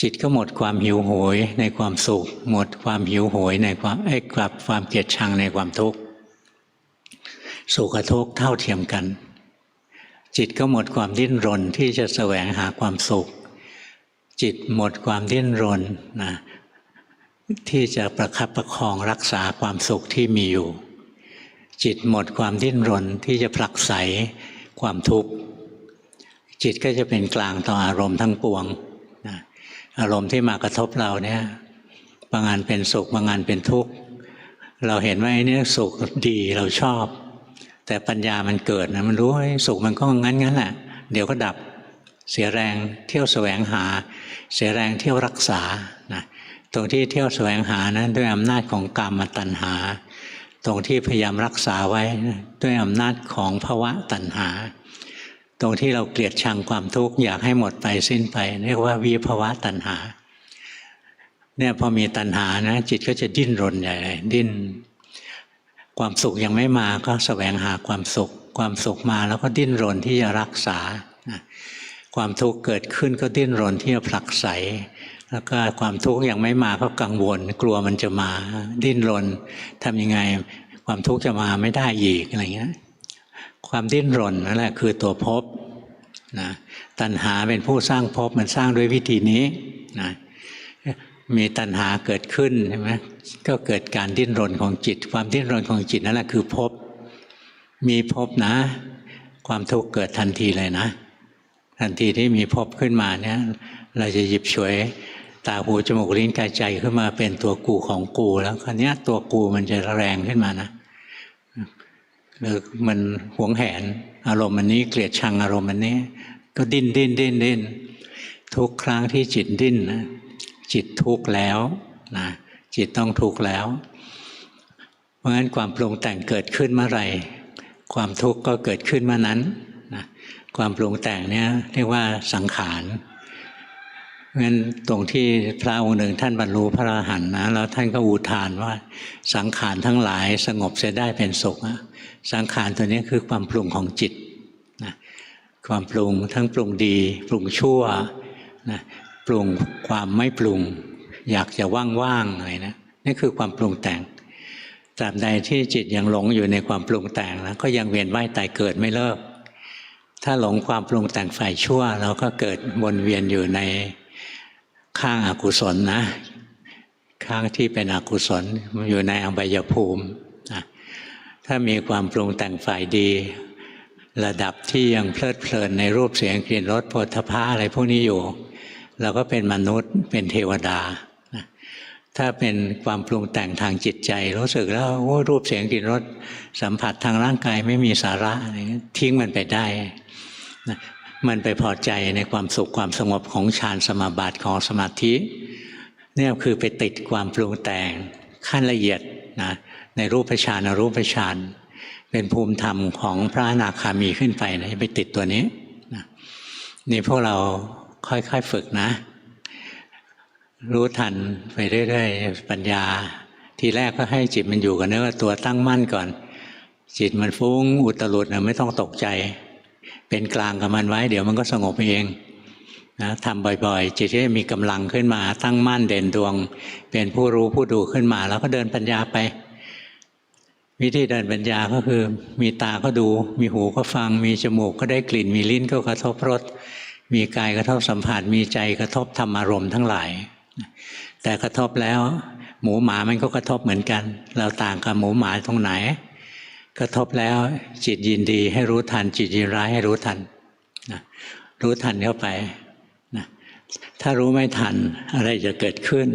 จิตก็หมดความหิวโหยในความสุขหมดความหิวโหยในความเกลียดชังในความทุกข์สุขกับทุกข์เท่าเทียมกันจิตก็หมดความดิ้นรนที่จะแสวงหาความสุขจิตหมดความดิ้นรนนะที่จะประคับประคองรักษาความสุขที่มีอยู่จิตหมดความดิ้นรนที่จะผลักไสความทุกข์จิตก็จะเป็นกลางต่ออารมณ์ทั้งปวงนะอารมณ์ที่มากระทบเราเนี่ยบางอันเป็นสุขบางอันเป็นทุกข์เราเห็นว่าไอ้นี่สุขดีเราชอบแต่ปัญญามันเกิดนะมันรู้ว่าสุขมันก็งั้นแหละเดี๋ยวก็ดับเสียแรงเที่ยวแสวงหาเสียแรงเที่ยวรักษานะตรงที่เที่ยวแสวงหานั้นด้วยอำนาจของกามตัณหาตรงที่พยายามรักษาไว้ด้วยอำนาจของภวะตัณหาตรงที่เราเกลียดชังความทุกข์อยากให้หมดไปสิ้นไปเรียกว่าวิภวะตัณหาเนี่ยพอมีตัณหานะจิตก็จะดิ้นรนใหญ่เลยดิ้นความสุขยังไม่มาก็แสวงหาความสุขความสุขมาแล้วก็ดิ้นรนที่จะรักษาความทุกข์เกิดขึ้นก็ดิ้นรนที่จะผลักไสแล้วก็ความทุกข์ยังไม่มาก็กังวลกลัวมันจะมาดิ้นรนทำยังไงความทุกข์จะมาไม่ได้อีกอะไรเงี้ยความดิ้นรนนั่นแหละคือตัวภพนะตัณหาเป็นผู้สร้างภพมันสร้างด้วยวิธีนี้นะมีตัณหาเกิดขึ้นใช่ไหมก็เกิดการดิ้นรนของจิตความดิ้นรนของจิตนั่นแหละคือภพมีภพนะความทุกข์เกิดทันทีเลยนะทันทีที่มีภพขึ้นมาเนี่ยเราจะหยิบฉวยตาหูจมูกลิ้นกายใจขึ้นมาเป็นตัวกูของกูแล้วคราวนี้ตัวกูมันจะแรงขึ้นมานะหรือมันหวงแหนอารมณ์อันนี้เกลียดชังอารมณ์อันนี้ก็ดิ้นทุกครั้งที่จิตดิ้นนะจิตทุกข์แล้วนะจิตต้องทุกข์แล้วเพราะฉะนั้นความปรุงแต่งเกิดขึ้นเมื่อไหร่ความทุกข์ก็เกิดขึ้นเมื่อนั้นนะความปรุงแต่งเนี่ยเรียกว่าสังขารเพราะฉะนั้นตรงที่พระองค์หนึ่งท่านบรรลุพระอรหันต์นะแล้วท่านก็อุทานว่าสังขารทั้งหลายสงบเสียได้เป็นสุขนะสังขารตัวนี้คือความปรุงของจิตนะความปรุงทั้งปรุงดีปรุงชั่วนะปรุงความไม่ปรุงอยากจะว่างๆอะไรนะนี่คือความปรุงแต่งตราบใดที่จิตยังหลงอยู่ในความปรุงแต่งนะก็ยังเวียนว่ายตายเกิดไม่เลิกถ้าหลงความปรุงแต่งฝ่ายชั่วเราก็เกิดวนเวียนอยู่ในข้างอกุศลนะข้างที่เป็นอกุศลอยู่ในอบายภูมินะถ้ามีความปรุงแต่งฝ่ายดีระดับที่ยังเพลิดเพลินในรูปเสียงกลิ่นรสโผฏฐัพพะอะไรพวกนี้อยู่เราก็เป็นมนุษย์เป็นเทวดาถ้าเป็นความปรุงแต่งทางจิตใจรู้สึกแล้วโอ้รูปเสียงกลิ่นรสสัมผัสทางร่างกายไม่มีสาระอะไรทิ้งมันไปได้นะมันไปพอใจในความสุขความสงบของฌานสมาบัติของสมาธิเนี่ยคือไปติดความปรุงแต่งขั้นละเอียดนะในรูปฌานอรูปฌานเป็นภูมิธรรมของพระอนาคามีขึ้นไปนะไปติดตัวนี้นะนี่พวกเราค่อยๆฝึกนะรู้ทันไปเรื่อยๆปัญญาทีแรกก็ให้จิตมันอยู่กับเนื้อตัวตั้งมั่นก่อนจิตมันฟุ้งอุตรุดนะไม่ต้องตกใจเป็นกลางกับมันไว้เดี๋ยวมันก็สงบเองนะทำบ่อยๆจิตจะมีกำลังขึ้นมาตั้งมั่นเด่นดวงเป็นผู้รู้ผู้ดูขึ้นมาแล้วก็เดินปัญญาไปวิธีเดินปัญญาก็คือมีตาก็ดูมีหูก็ฟังมีจมูกก็ได้กลิ่นมีลิ้นก็กระทบรสมีกายกระทบสัมผัสมีใจกระทบธรรมารมณ์ทั้งหลายแต่กระทบแล้วหมูหมามันก็กระทบเหมือนกันเราต่างกับหมูหมาตรงไหนกระทบแล้วจิตยินดีให้รู้ทันจิตยินร้ายให้รู้ทันนะรู้ทันเข้าไปนะถ้ารู้ไม่ทันอะไรจะเกิดขึ้น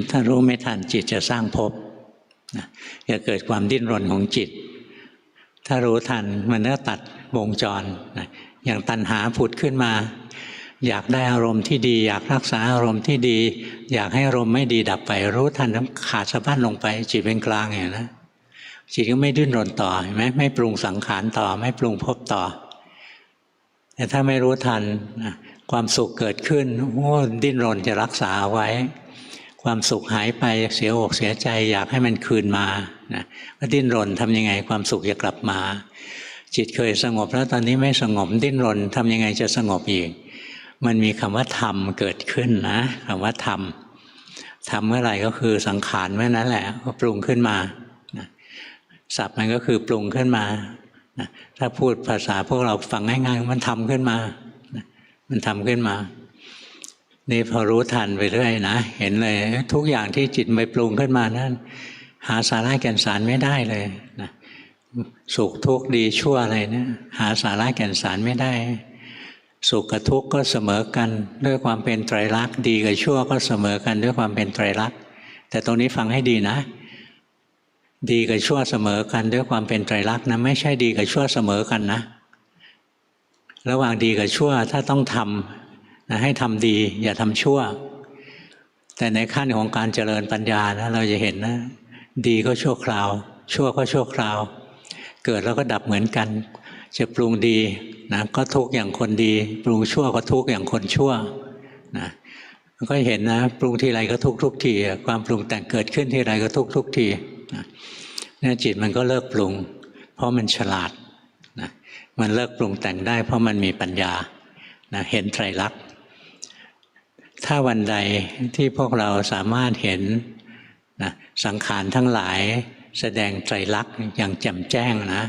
ถ้ารู้ไม่ทันจิตจะสร้างภพนะจะเกิดความดิ้นรนของจิตถ้ารู้ทันมันก็ตัดวงจรนะอย่างตัณหาผุดขึ้นมาอยากได้อารมณ์ที่ดีอยากรักษาอารมณ์ที่ดีอยากให้อารมณ์ไม่ดีดับไปรู้ทันแล้วขาดสะบั้นลงไปจิตเป็นกลางอย่างนั้น จิตก็ไม่ดิ้นรนต่อเห็นไหมไม่ปรุงสังขารต่อไม่ปรุงภพต่อแต่ถ้าไม่รู้ทันความสุขเกิดขึ้นโอ้ดิ้นรนจะรักษาไว้ความสุขหายไปเสียอกเสียใจอยากให้มันคืนมานะก็ดิ้นรนทำยังไงความสุขจะกลับมาจิตเคยสงบแล้วตอนนี้ไม่สงบดิ้นรนทำยังไงจะสงบอีกมันมีคำว่าธรรมเกิดขึ้นนะคำว่าธรรมเมื่อไหร่ก็คือสังขารเมื่อนั้นแหละก็ปรุงขึ้นมาศัพท์มันก็คือปรุงขึ้นมาถ้าพูดภาษาพวกเราฟังง่ายๆมันทำขึ้นมามันทำขึ้นมานี่พอรู้ทันไปเรื่อยนะเห็นเลยทุกอย่างที่จิตไปปรุงขึ้นมานั้นหาสาระแก่นสารไม่ได้เลยนะสุขทุกข์ดีชั่วอะไรเนี่ยหาสาระแก่นสารไม่ได้สุขกับทุกข์ก็เสมอกันด้วยความเป็นไตรลักษณ์ดีกับชั่วก็เสมอกันด้วยความเป็นไตรลักษณ์แต่ตรงนี้ฟังให้ดีนะดีกับชั่วเสมอกันด้วยความเป็นไตรลักษณ์นะไม่ใช่ดีกับชั่วเสมอกันนะระหว่างดีกับชั่วถ้าต้องทำนะให้ทำดีอย่าทำชั่วแต่ในขั้นของการเจริญปัญญานะเราจะเห็นนะดีก็ชั่วคราวชั่วก็ชั่วคราวเกิดแล้วก็ดับเหมือนกันจะปรุงดีนะก็ทุกข์อย่างคนดีปรุงชั่วก็ทุกข์อย่างคนชั่วนะก็เห็นนะปรุงทีไรก็ทุกข์ทุกทีความปรุงแต่งเกิดขึ้นทีไรก็ทุกข์ทุกทีเนี่ยจิตมันก็เลิกปรุงเพราะมันฉลาดนะมันเลิกปรุงแต่งได้เพราะมันมีปัญญานะเห็นไตรลักษณ์ถ้าวันใดที่พวกเราสามารถเห็นนะสังขารทั้งหลายแสดงไตรลักษณ์อย่างแจ่มแจ้งนะ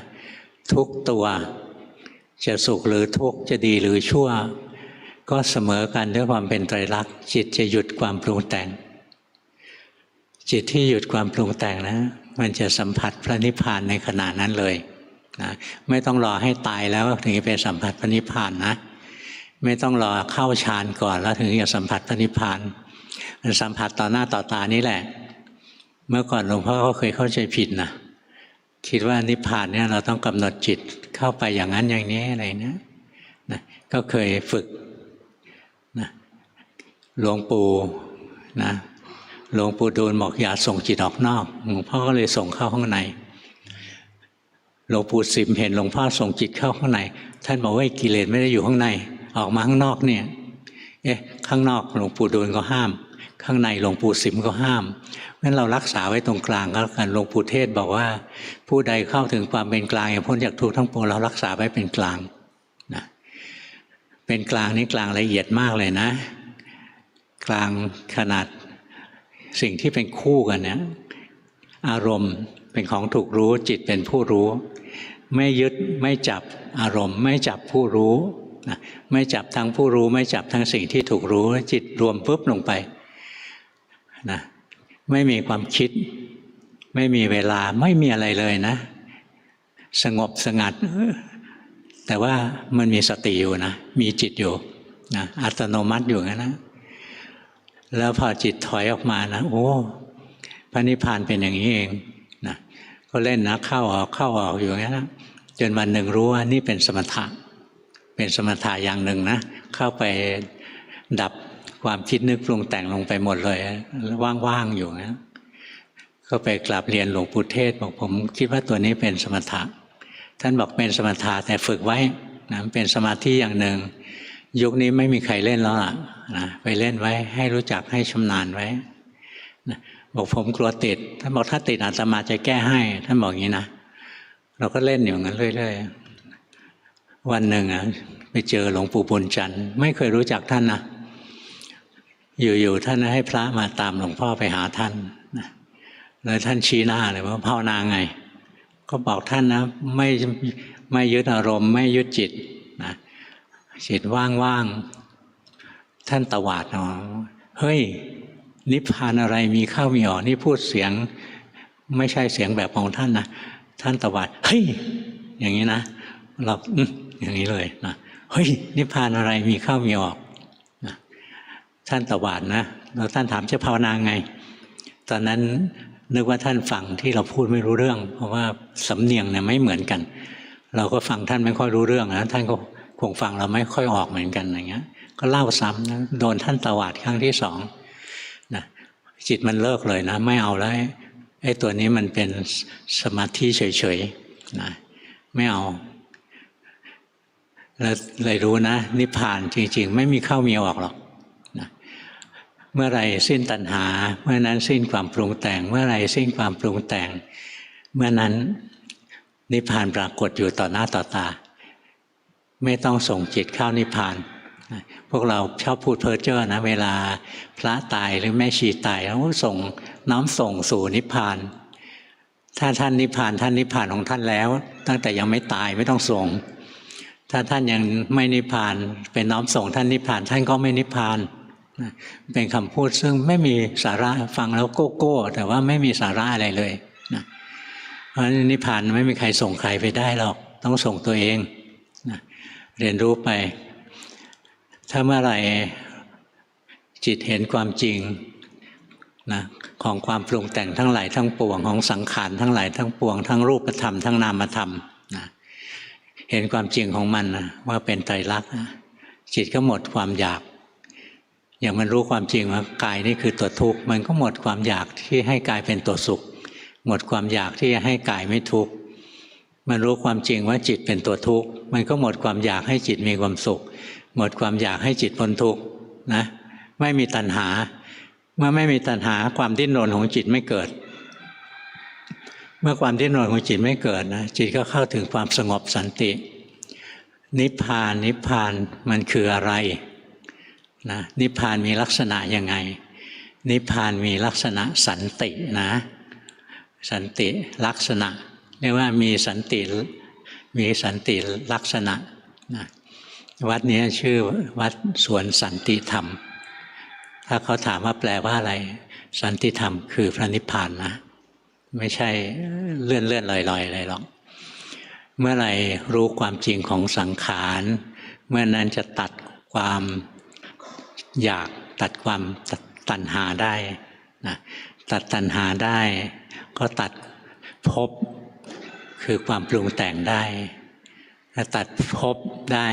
ทุกตัวจะสุขหรือทุกข์จะดีหรือชั่วก็เสมอกันด้วยความเป็นไตรลักษณ์จิตจะหยุดความปรุงแต่งจิตที่หยุดความปรุงแต่งนะมันจะสัมผัสพระนิพพานในขณะนั้นเลยนะไม่ต้องรอให้ตายแล้วถึงจะไปสัมผัสพระนิพพานนะไม่ต้องรอเข้าฌานก่อนแล้วถึงจะสัมผัสพระนิพพานมันสัมผัสต่อหน้าต่อตานี่แหละเมื่อก่อนหลวงพ่อก็เคยเข้าใจผิดนะคิดว่านิพพานเนี่ยเราต้องกำหนดจิตเข้าไปอย่างนั้นอย่างนี้อะไรนะก็เคยฝึกนะหลวงปู่นะหลวงปู่ดูลบอกอย่าส่งจิตออกนอกหลวงพ่อก็เลยส่งเข้าข้างในหลวงปู่สิมเห็นหลวงพ่อส่งจิตเข้าข้างในท่านบอกว่ากิเลสไม่ได้อยู่ข้างในออกมาข้างนอกเนี่ยข้างนอกหลวงปู่ดูลก็ห้ามข้างในหลวงปู่สิมก็ห้ามงั้นเรารักษาไว้ตรงกลางก็แล้วกันหลวงปู่เทศบอกว่าผู้ใดเข้าถึงความเป็นกลางอย่างพ้นจากทุกข์ทั้งปวงเรารักษาไว้เป็นกลางนะเป็นกลางนี่กลางละเอียดมากเลยนะกลางขนาดสิ่งที่เป็นคู่กันเนี่ยอารมณ์เป็นของถูกรู้จิตเป็นผู้รู้ไม่ยึดไม่จับอารมณ์ไม่จับผู้รู้นะไม่จับทั้งผู้รู้ไม่จับทั้งสิ่งที่ถูกรู้จิตรวมปุ๊บลงไปนะไม่มีความคิดไม่มีเวลาไม่มีอะไรเลยนะสงบสงัดแต่ว่ามันมีสติอยู่นะมีจิตอยู่นะอัตโนมัติอยู่งั้นนะแล้วพอจิตถอยออกมานะโอ้พระนิพพานเป็นอย่างนี้เองนะก็เล่นนะเข้าออกอยู่งั้นนะจนวันหนึ่งรู้ว่านี่เป็นสมถะเป็นสมถะอย่างหนึ่งนะเข้าไปดับความคิดนึกปรุงแต่งลงไปหมดเลยว่างๆอยู่นะก็ไปกราบเรียนหลวงปู่เทศบอกผมคิดว่าตัวนี้เป็นสมถะท่านบอกเป็นสมถะแต่ฝึกไว้นะเป็นสมาธิอย่างหนึ่งยุคนี้ไม่มีใครเล่นแล้วล่ะนะไปเล่นไว้ให้รู้จักให้ชำนาญไว้นะบอกผมกลัวติดท่านบอกถ้าติดอาตมาจะแก้ให้ท่านบอกอย่างนี้นะเราก็เล่นอยู่งั้นเรื่อยๆวันหนึ่งไปเจอหลวงปู่บุญจันทร์ไม่เคยรู้จักท่านนะอยู่ท่านให้พระมาตามหลวงพ่อไปหาท่านนะแล้วท่านชี้หน้าเลยว่าภาวนาไงก็บอกท่านนะไม่ยึดอารมณ์ไม่ยึดจิตนะจิตว่างๆท่านตวาดเฮ้ยนิพพานอะไรมีเข้ามีออกนี่พูดเสียงไม่ใช่เสียงแบบของท่านนะท่านตวาดเฮ้ยอย่างนี้นะเราอย่างนี้เลยนะเฮ้ยนิพพานอะไรมีเข้ามีออกนะท่านตวาดนะแล้วท่านถามจะภาวนาไงตอนนั้นนึกว่าท่านฟังที่เราพูดไม่รู้เรื่องเพราะว่าสำเนียงเนี่ยไม่เหมือนกันเราก็ฟังท่านไม่ค่อยรู้เรื่องนะท่านก็คงฟังเราไม่ค่อยออกเหมือนกันอย่างเงี้ยก็เล่าซ้ำนะโดนท่านตวาดครั้งที่สองนะจิตมันเลิกเลยนะไม่เอาแล้ว ไอ้ตัวนี้มันเป็นสมาธิเฉยๆนะไม่เอาแล้วเลยรู้นะนิพพานจริงๆไม่มีเข้ามีออกหรอกนะเมื่อไรสิ้นตัณหาเมื่อนั้นสิ้นความปรุงแต่งเมื่อไรสิ้นความปรุงแต่งเมื่อนั้นนิพพานปรากฏอยู่ต่อหน้าต่อตาไม่ต้องส่งจิตเข้านิพพานพวกเราชอบพูดเพ้อเจ้อนะเวลาพระตายหรือแม่ชีตายแล้วส่งน้อมส่งสู่นิพพานถ้าท่านนิพพานท่านนิพพานของท่านแล้วตั้งแต่ยังไม่ตายไม่ต้องส่งถ้าท่านยังไม่นิพพานเป็นน้อมส่งท่านนิพพานท่านก็ไม่นิพพานเป็นคำพูดซึ่งไม่มีสาระฟังแล้วโก้โก้แต่ว่าไม่มีสาระอะไรเลยนะเพราะนิพพานไม่มีใครส่งใครไปได้หรอกต้องส่งตัวเองนะเรียนรู้ไปถ้าเมื่อไหร่จิตเห็นความจริงนะของความปรุงแต่งทั้งหลายทั้งปวงของสังขารทั้งหลายทั้งปวงทั้งรูปธรรมทั้งนามธรรมนะเห็นความจริงของมันนะว่าเป็นไตรลักษณ์จิตก็หมดความอยากอย่างมันรู้ความจริงว่ากายนี่คือตัวทุกข์มันก็หมดความอยากที่ให้กายเป็นตัวสุขหมดความอยากที่จะให้กายไม่ทุกข์มันรู้ความจริงว่าจิตเป็นตัวทุกข์มันก็หมดความอยากให้จิตมีความสุขหมดความอยากให้จิตพ้นทุกข์นะไม่มีตัณหาเมื่อไม่มีตัณหาความดิ้นรนของจิตไม่เกิดเมื่อความดิ้นรนของจิตไม่เกิดนะจิตก็เข้าถึงความสงบสันตินิพพานมันคืออะไรนะนิพพานมีลักษณะยังไงนิพพานมีลักษณะสันตินะสันติลักษณะเรียกว่ามีสันติลักษณะนะวัดนี้ชื่อวัดสวนสันติธรรมถ้าเขาถามว่าแปลว่าอะไรสันติธรรมคือพระนิพพานนะไม่ใช่เลื่อนลอยอะไรหรอกเมื่อไหร่รู้ความจริงของสังขารเมื่อนั้นจะตัดความอยากตัดความตัณหาได้นะตัดตัณหาได้ก็ตัดภพคือความปรุงแต่งได้ถ้าตัดภพได้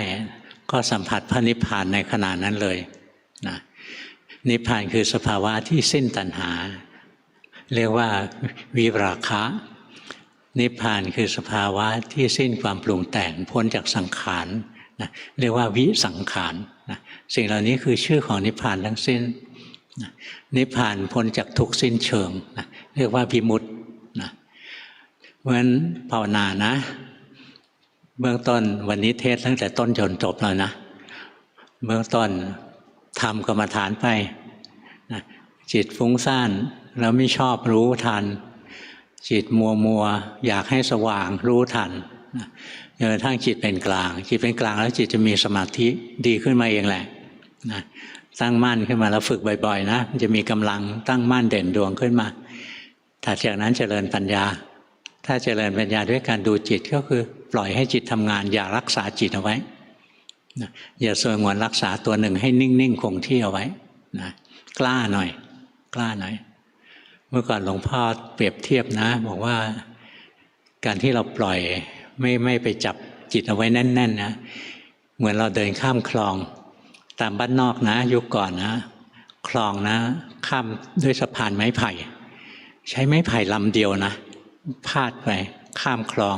ก็สัมผัสพระนิพพานในขณะนั้นเลยนะนิพพานคือสภาวะที่สิ้นตัณหาเรียกว่าวิราคะนิพพานคือสภาวะที่สิ้นความปรุงแต่งพ้นจากสังขารนะเรียกว่าวิสังขารนะสิ่งเหล่านี้คือชื่อของนิพพานทั้งสิ้นนะนิพพานพ้นจากทุกสิ้นเชิงนะเรียกว่าวิมุตตินะเพราะฉะนั้นภาวนานะเบื้องต้นวันนี้เทศตั้งแต่ต้นจนจบเลยนะเบื้องต้นทำกรรมฐานไปนะจิตฟุ้งซ่านแล้วไม่ชอบรู้ทันจิตมัวอยากให้สว่างรู้ทันจนกระทั่งจิตเป็นกลางจิตเป็นกลางแล้วจิตจะมีสมาธิดีขึ้นมาเองแหละนะตั้งมั่นขึ้นมาแล้วฝึกบ่อยๆนะมันจะมีกำลังตั้งมั่นเด่นดวงขึ้นมาถัดจากนั้นเจริญปัญญาถ้าเจริญปัญญาด้วยการดูจิตก็คือปล่อยให้จิตทำงานอย่ารักษาจิตเอาไว้นะอย่าสงวนรักษาตัวหนึ่งให้นิ่งๆคงที่เอาไว้นะกล้าหน่อยเมื่อก่อนหลวงพ่อเปรียบเทียบนะบอกว่าการที่เราปล่อยไม่ไปจับจิตเอาไว้แน่นๆนะเหมือนเราเดินข้ามคลองตามบ้านนอกนะยุคก่อนนะคลองนะข้ามด้วยสะพานไม้ไผ่ใช้ไม้ไผ่ลำเดียวนะพาดไปข้ามคลอง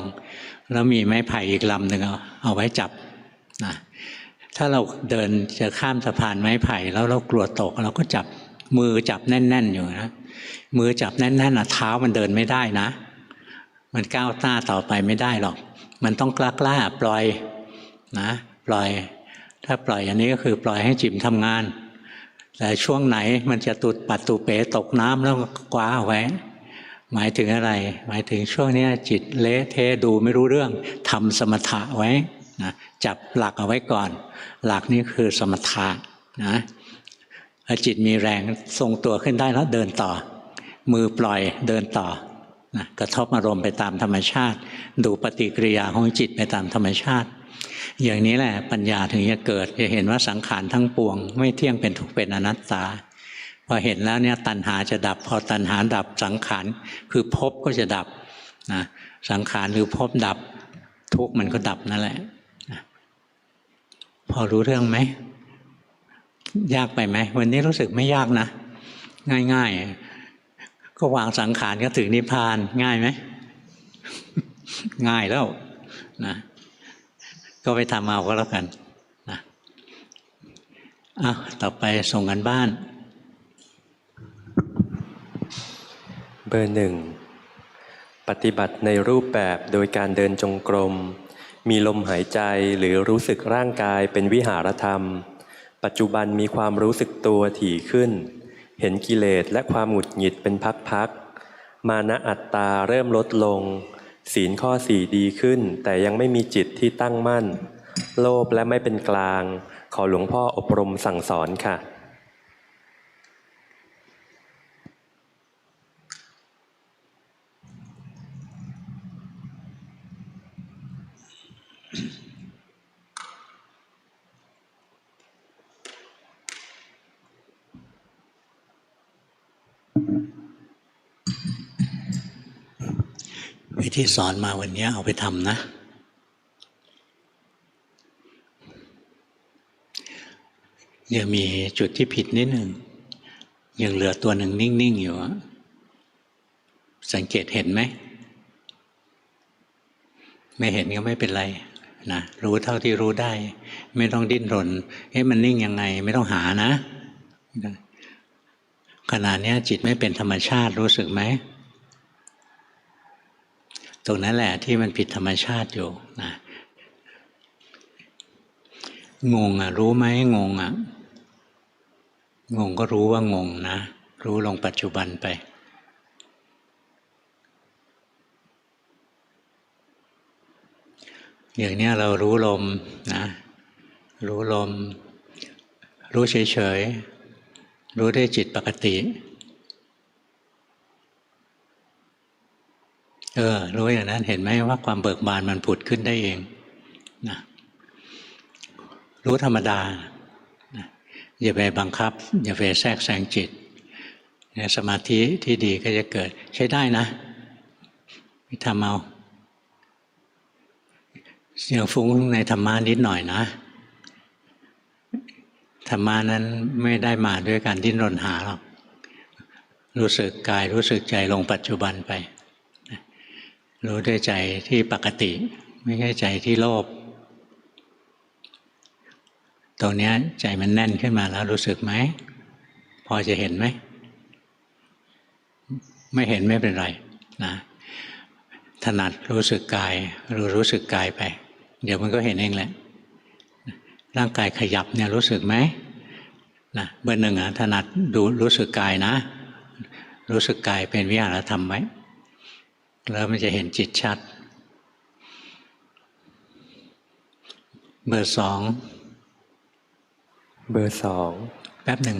แล้วมีไม้ไผ่อีกลำหนึ่งเอาไว้จับนะถ้าเราเดินจะข้ามสะพานไม้ไผ่แล้วเรากลัวตกเราก็จับมือจับแน่นๆอยู่นะมือจับแน่นๆนะเท้ามันเดินไม่ได้นะมันก้าวหน้าต่อไปไม่ได้หรอกมันต้องกล้าปล่อยนะปล่อยถ้าปล่อยอันนี้ก็คือปล่อยให้จิตทำงานแต่ช่วงไหนมันจะตุดปัดตุเป๋ตกน้ำแล้วคว้าไว้หมายถึงอะไรหมายถึงช่วงนี้จิตเละเทะดูไม่รู้เรื่องทำสมถะไว้นะจับหลักเอาไว้ก่อนหลักนี้คือสมถะนะพอจิตมีแรงทรงตัวขึ้นได้แล้วเดินต่อมือปล่อยเดินต่อนะกระทบอารมณ์ไปตามธรรมชาติดูปฏิกิริยาของจิตไปตามธรรมชาติอย่างนี้แหละปัญญาถึงจะเกิดจะเห็นว่าสังขารทั้งปวงไม่เที่ยงเป็นทุกข์เป็นอนัตตาพอเห็นแล้วเนี่ยตัณหาจะดับพอตัณหาดับสังขารคือภพก็จะดับนะสังขารหรือภพดับทุกข์มันก็ดับนั่นแหละนะพอรู้เรื่องไหมยากไปไหมวันนี้รู้สึกไม่ยากนะง่ายๆ ก็วางสังขารก็ถึงนิพพานง่ายไหม ง่ายแล้วนะก็ไปทำเอาก็แล้วกันนะต่อไปส่งกันบ้านเบอร์หนึ่งปฏิบัติในรูปแบบโดยการเดินจงกรมมีลมหายใจหรือรู้สึกร่างกายเป็นวิหารธรรมปัจจุบันมีความรู้สึกตัวถี่ขึ้นเห็นกิเลสและความหงุดหงิดเป็นพักๆมานะอัตตาเริ่มลดลงศีลข้อ4ดีขึ้นแต่ยังไม่มีจิตที่ตั้งมั่นโลภและไม่เป็นกลางขอหลวงพ่ออบรมสั่งสอนค่ะไอ้ที่สอนมาวันนี้เอาไปทำนะยังมีจุดที่ผิดนิดหนึ่งยังเหลือตัวหนึ่งนิ่งๆอยู่สังเกตเห็นไหมไม่เห็นก็ไม่เป็นไรนะรู้เท่าที่รู้ได้ไม่ต้องดิ้นรนมันนิ่งยังไงไม่ต้องหานะขณะนี้จิตไม่เป็นธรรมชาติรู้สึกไหมตรงนั้นแหละที่มันผิดธรรมชาติอยู่นะงงรู้ไหมงงงงก็รู้ว่างงนะรู้ลงปัจจุบันไปอย่างนี้เรารู้ลมนะรู้ลมรู้เฉยๆรู้ด้วยจิตปกติรู้อย่างนั้นเห็นไหมว่าความเบิกบานมันผุดขึ้นได้เองนะรู้ธรรมดานะอย่าไปบังคับอย่าไปแทรกแซงจิตสมาธิที่ดีก็จะเกิดใช้ได้นะไปทำเอาเสียงฟุ้งในธรรมะนิดหน่อยนะธรรมะนั้นไม่ได้มาด้วยการดิ้นรนหาหรอกรู้สึกกายรู้สึกใจลงปัจจุบันไปรู้ด้วยใจที่ปกติไม่ใช่ใจที่โลภตรงนี้ใจมันแน่นขึ้นมาแล้วรู้สึกไหมพอจะเห็นไหมไม่เห็นไม่เป็นไรนะถนัดรู้สึกกายรู้สึกกายไปเดี๋ยวมันก็เห็นเองแหละร่างกายขยับเนี่ยรู้สึกไหมนะเบอร์หนึ่งถนัดดูรู้สึกกายนะรู้สึกกายเป็นวิหารธรรมไหมแล้วมันจะเห็นจิตชัดเบอร์สองแป๊บหนึ่ง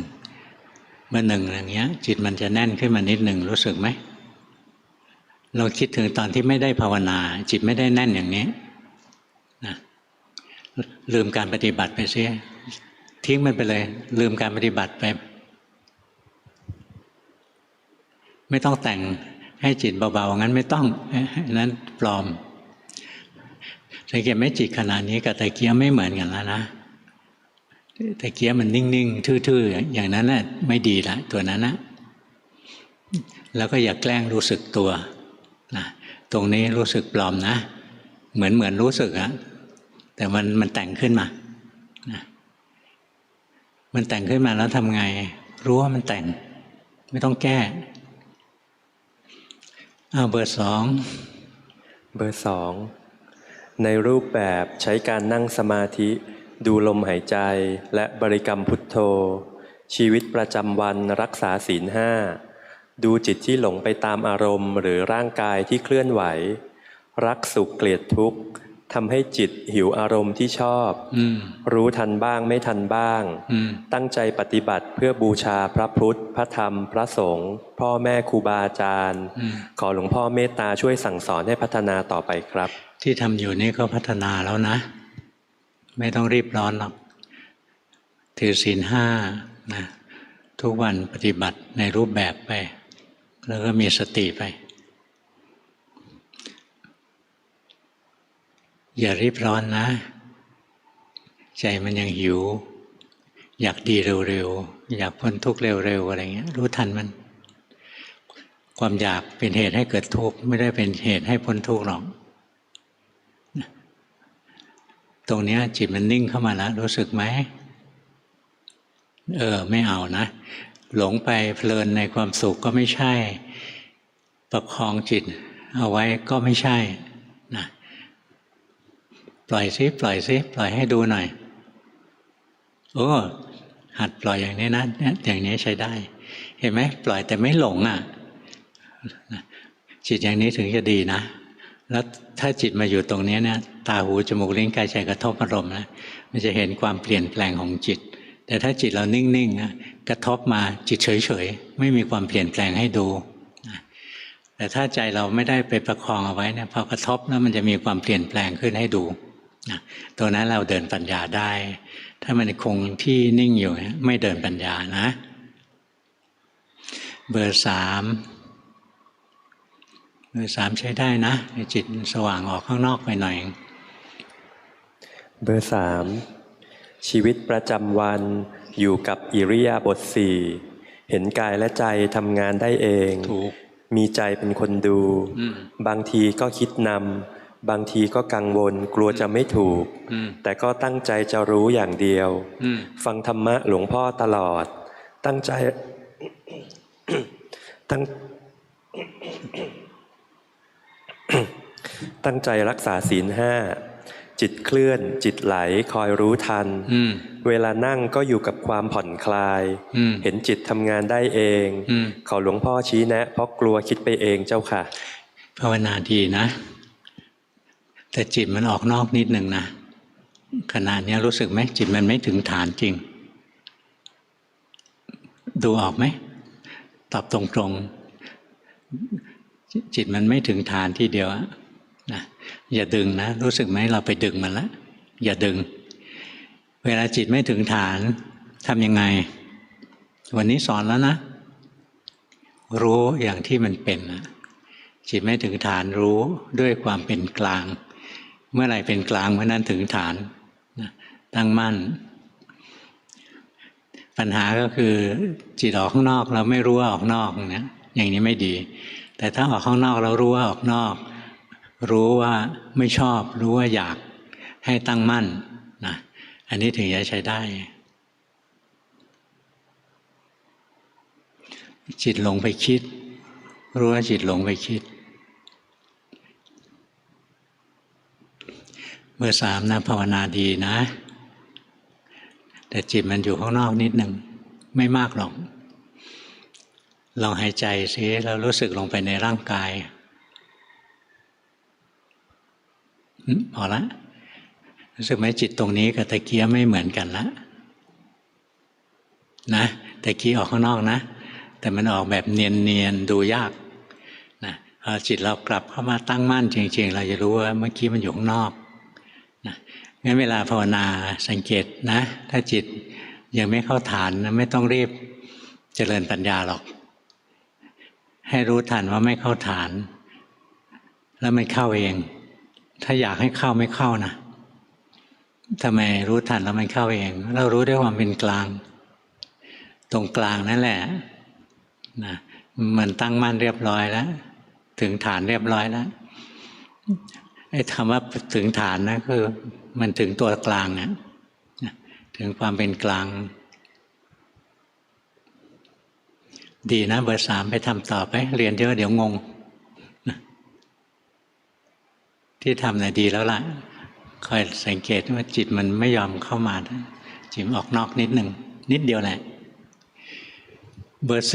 เบอร์หนึ่งอย่างเงี้ยจิตมันจะแน่นขึ้นมานิดหนึ่งรู้สึกไหมเราคิดถึงตอนที่ไม่ได้ภาวนาจิตไม่ได้แน่นอย่างนี้นะลืมการปฏิบัติไปเสียทิ้งมันไปเลยลืมการปฏิบัติไปไม่ต้องแต่งให้จิตเบาๆงั้นไม่ต้องนั้นปลอมสังเกตไหมจิตขนาดนี้กับตะเกียบไม่เหมือนกันแล้วนะตะเกียบมันนิ่งๆทื่อๆอย่างนั้นน่ะไม่ดีละตัวนั้นนะแล้วก็อย่าแกล้งรู้สึกตัวนะตรงนี้รู้สึกปลอมนะเหมือนรู้สึกอะแต่มันแต่งขึ้นมานะมันแต่งขึ้นมาแล้วทำไงรู้ว่ามันแต่งไม่ต้องแก้เบอร์สองในรูปแบบใช้การนั่งสมาธิดูลมหายใจและบริกรรมพุทโธชีวิตประจำวันรักษาศีล5ดูจิตที่หลงไปตามอารมณ์หรือร่างกายที่เคลื่อนไหวรักสุขเกลียดทุกข์ทำให้จิตหิวอารมณ์ที่ชอบรู้ทันบ้างไม่ทันบ้างตั้งใจปฏิบัติเพื่อบูชาพระพุทธพระธรรมพระสงฆ์พ่อแม่ครูบาอาจารย์ขอหลวงพ่อเมตตาช่วยสั่งสอนให้พัฒนาต่อไปครับที่ทำอยู่นี่ก็พัฒนาแล้วนะไม่ต้องรีบร้อนหรอกถือศีล5นะทุกวันปฏิบัติในรูปแบบไปแล้วก็มีสติไปอย่ารีบร้อนนะใจมันยังหิวอยากดีเร็วๆอยากพ้นทุกข์เร็วๆอะไรเงี้ยรู้ทันมัน ความอยากเป็นเหตุให้เกิดทุกข์ไม่ได้เป็นเหตุให้พ้นทุกข์หรอกตรงนี้จิตมันนิ่งเข้ามาแล้วรู้สึกไหมไม่เอานะหลงไปเพลินในความสุขก็ไม่ใช่ประคองจิตเอาไว้ก็ไม่ใช่นะปล่อยซิปล่อยให้ดูหน่อยโอ้หัดปล่อยอย่างนี้นะอย่างนี้ใช้ได้เห็นไหมปล่อยแต่ไม่หลงจิตอย่างนี้ถึงจะดีนะแล้วถ้าจิตมาอยู่ตรงนี้เนี่ยตาหูจมูกลิ้นกายใจกระทบอารมณ์นะมันจะเห็นความเปลี่ยนแปลงของจิตแต่ถ้าจิตเรานิ่งๆนะกระทบมาจิตเฉยๆไม่มีความเปลี่ยนแปลงให้ดูแต่ถ้าใจเราไม่ได้ไปประคองเอาไว้เนี่ยพอกระทบแล้วมันจะมีความเปลี่ยนแปลงขึ้นให้ดูตัวนั้นเราเดินปัญญาได้ถ้ามันคงที่นิ่งอยู่ไม่เดินปัญญานะเบอร์3ใช้ได้นะจิตสว่างออกข้างนอกไปหน่อยเบอร์3ชีวิตประจำวันอยู่กับอิริยาบถ4เห็นกายและใจทำงานได้เองมีใจเป็นคนดูบางทีก็คิดนำบางทีก็กังวลกลัวจะไม่ถูกแต่ก็ตั้งใจจะรู้อย่างเดียวฟังธรรมะหลวงพ่อตลอดตั้งใจ ตั้งใจรักษาศีล5จิตเคลื่อนจิตไหลคอยรู้ทันเวลานั่งก็อยู่กับความผ่อนคลายเห็นจิตทำงานได้เองขอหลวงพ่อชี้แนะเพราะกลัวคิดไปเองเจ้าค่ะภาวนาดีนะแต่จิตมันออกนอกนิดหนึ่งนะขณะนี้รู้สึกไหมจิตมันไม่ถึงฐานจริงดูออกไหมตอบตรงๆจิตมันไม่ถึงฐานทีเดียวนะอย่าดึงนะรู้สึกไหมเราไปดึงมันแล้วอย่าดึงเวลาจิตไม่ถึงฐานทำยังไงวันนี้สอนแล้วนะรู้อย่างที่มันเป็นจิตไม่ถึงฐานรู้ด้วยความเป็นกลางเมื่อไหร่เป็นกลางเมื่อนั้นถึงฐานตั้งมั่นปัญหาก็คือจิตออกข้างนอกเราไม่รู้ว่าออกนอกนะอย่างนี้ไม่ดีแต่ถ้าออกข้างนอกเรารู้ว่าออกนอกรู้ว่าไม่ชอบรู้ว่าอยากให้ตั้งมั่นนะอันนี้ถึงจะใช้ได้จิตหลงไปคิดรู้ว่าจิตหลงไปคิดเบอร์3นะภาวนาดีนะแต่จิตมันอยู่ข้างนอกนิดหนึ่งไม่มากหรอกลองหายใจซิแล้วรู้สึกลงไปในร่างกายพอละรู้สึกไหมจิตตรงนี้กับตะเกียไม่เหมือนกันละนะตะเกียออกข้างนอกนะแต่มันออกแบบเนียนๆดูยากนะพอจิตเรากลับเข้ามาตั้งมั่นจริงๆเราจะรู้ว่าเมื่อกี้มันอยู่ข้างนอกนะงั้นเวลาภาวนาสังเกตนะถ้าจิตยังไม่เข้าฐานนะไม่ต้องรีบเจริญปัญญาหรอกให้รู้ทันว่าไม่เข้าฐานแล้วมันเข้าเองถ้าอยากให้เข้าไม่เข้านะทำไมรู้ทันแล้วมันเข้าเองเรารู้ด้วยความเป็นกลางตรงกลางนั่นแหละนะมันตั้งมั่นเรียบร้อยแล้วถึงฐานเรียบร้อยแล้วไอ้คำว่าถึงฐานนะคือมันถึงตัวกลางนะถึงความเป็นกลางดีนะเบอร์3ไปทำต่อไปเรียนเยอะเดี๋ยวงงที่ทำน่ะดีแล้วล่ะคอยสังเกตว่าจิตมันไม่ยอมเข้ามาจิตออกนอกนิดหนึ่งนิดเดียวแหละเบอร์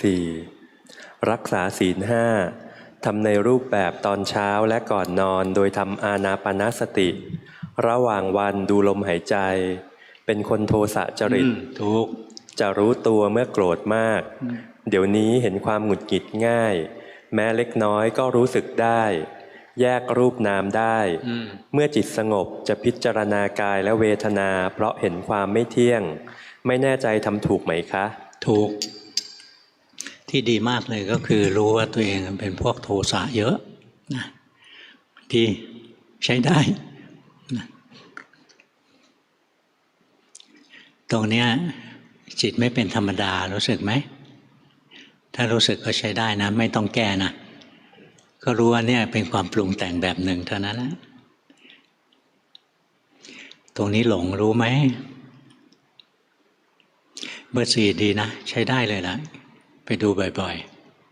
4รักษาศีล5ทำในรูปแบบตอนเช้าและก่อนนอนโดยทำอานาปานสติระหว่างวันดูลมหายใจเป็นคนโทสะจริตถูกจะรู้ตัวเมื่อโกรธมากเดี๋ยวนี้เห็นความหงุดหงิดง่ายแม้เล็กน้อยก็รู้สึกได้แยกรูปนามได้เมื่อจิตสงบจะพิจารณากายและเวทนาเพราะเห็นความไม่เที่ยงไม่แน่ใจทำถูกไหมคะถูกที่ดีมากเลยก็คือรู้ว่าตัวเองเป็นพวกโทสะเยอะนะดีใช้ได้นะตรงเนี้ยจิตไม่เป็นธรรมดารู้สึกไหม ถ้ารู้สึกก็ใช้ได้นะไม่ต้องแก้นะก็รู้ว่าเนี่ยเป็นความปรุงแต่งแบบหนึ่งเท่านั้นนะตรงนี้หลงรู้ไหมเบอร์สี่ดีนะใช้ได้เลยนะไปดูบ่อย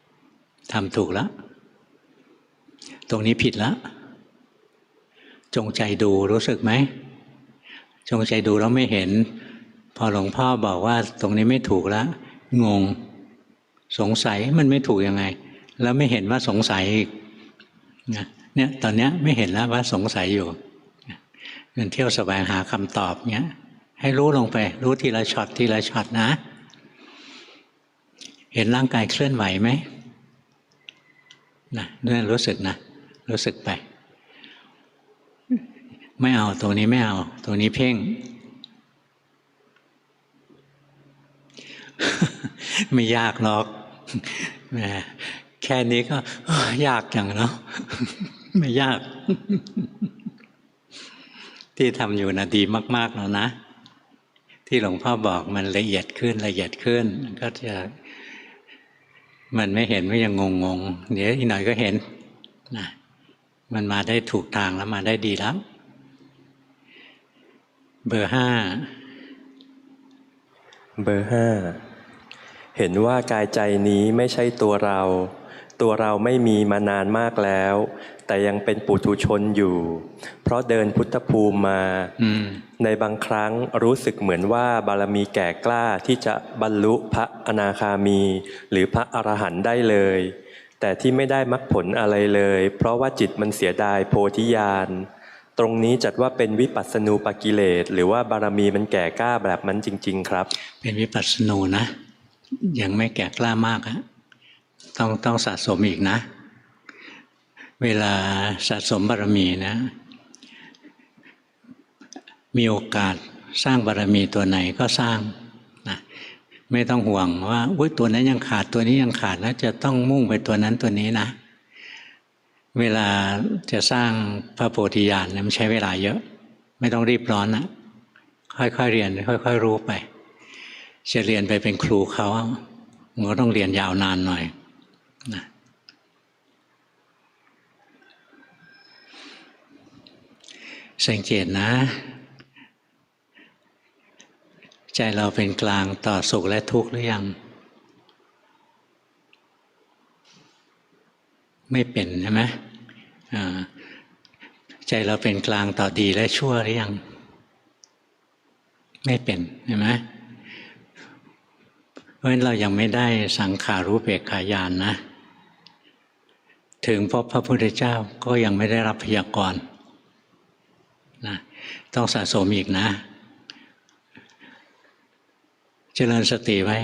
ๆทำถูกแล้วตรงนี้ผิดแล้วจงใจดูรู้สึกไหมจงใจดูแล้วไม่เห็นพอหลวงพ่อบอกว่าตรงนี้ไม่ถูกแล้วงงสงสัยมันไม่ถูกยังไงแล้วไม่เห็นว่าสงสัยอีกเนี่ยตอนนี้ไม่เห็นแล้วว่าสงสัยอยู่เดินเที่ยวแสวงหาคำตอบเนี้ยให้รู้ลงไปรู้ทีละช็อตทีละช็อตนะเห็นร่างกายเคลื่อนไหวไหมนะเนี่ยรู้สึกนะรู้สึกไปไม่เอาตรงนี้ไม่เอาตรงนี้เพ่ง ไม่ยากหรอกแหมแค่นี้ก็ยากจังเนาะ ไม่ยาก ที่ทำอยู่นะดีมากๆแล้วนะที่หลวงพ่อบอกมันละเอียดขึ้นละเอียดขึ้นก็จะมันไม่เห็นไม่ยังงงเดี๋ยวอีกหน่อยก็เห็นนะมันมาได้ถูกทางแล้วมาได้ดีแล้วเบอร์ห้าเห็นว่ากายใจนี้ไม่ใช่ตัวเราไม่มีมานานมากแล้วแต่ยังเป็นปุถุชนอยู่เพราะเดินพุทธภูมิมาในบางครั้งรู้สึกเหมือนว่าบารมีแก่กล้าที่จะบรรลุพระอนาคามีหรือพระอรหันต์ได้เลยแต่ที่ไม่ได้มรรคผลอะไรเลยเพราะว่าจิตมันเสียดายโพธิญาณตรงนี้จัดว่าเป็นวิปัสสนูปกิเลสหรือว่าบารมีมันแก่กล้าแบบนั้นจริงๆครับเป็นวิปัสสนูนะยังไม่แก่กล้ามากอะต้องสะสมอีกนะเวลาสะสมบารมีนะมีโอกาสสร้างบารมีตัวไหนก็สร้างนะไม่ต้องห่วงว่าตัวนั้นยังขาดตัวนี้ยังขาดแล้วจะต้องมุ่งไปตัวนั้นตัวนี้นะเวลาจะสร้างพระโพธิญาณเนี่ยมันใช้เวลาเยอะไม่ต้องรีบร้อนนะค่อยๆเรียนค่อยๆรู้ไปจะเรียนไปเป็นครูเขามันก็ต้องเรียนยาวนานหน่อยนะสังเกตนะใจเราเป็นกลางต่อสุขและทุกข์หรือยังไม่เป็นใช่ไหมใจเราเป็นกลางต่อดีและชั่วหรือยังไม่เป็นใช่ไหมเพราะฉะนั้นเรายังไม่ได้สังขารู้เบกขายานนะถึงพบพระพุทธเจ้าก็ยังไม่ได้รับพยากรณ์นะต้องสะสมอีกนะเจริญสติไว้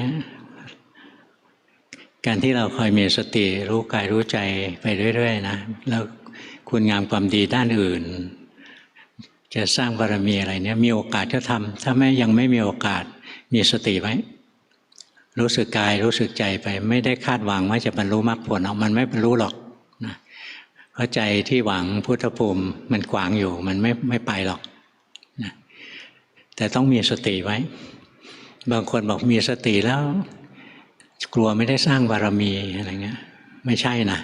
การที่เราคอยมีสติรู้กายรู้ใจไปเรื่อยๆนะแล้วคุณงามความดีด้านอื่นจะสร้างบารมีอะไรเนี่ยมีโอกาสก็ทำถ้ายังไม่มีโอกาสมีสติไว้รู้สึกกายรู้สึกใจไปไม่ได้คาดหวังว่าจะบรรลุมรรคผลมันไม่บรรลุหรอกนะเพราะใจที่หวังพุทธภูมิมันขวางอยู่มันไม่ไปหรอกนะแต่ต้องมีสติไว้บางคนบอกมีสติแล้วกลัวไม่ได้สร้างบารมีอะไรเงี้ยไม่ใช่นะ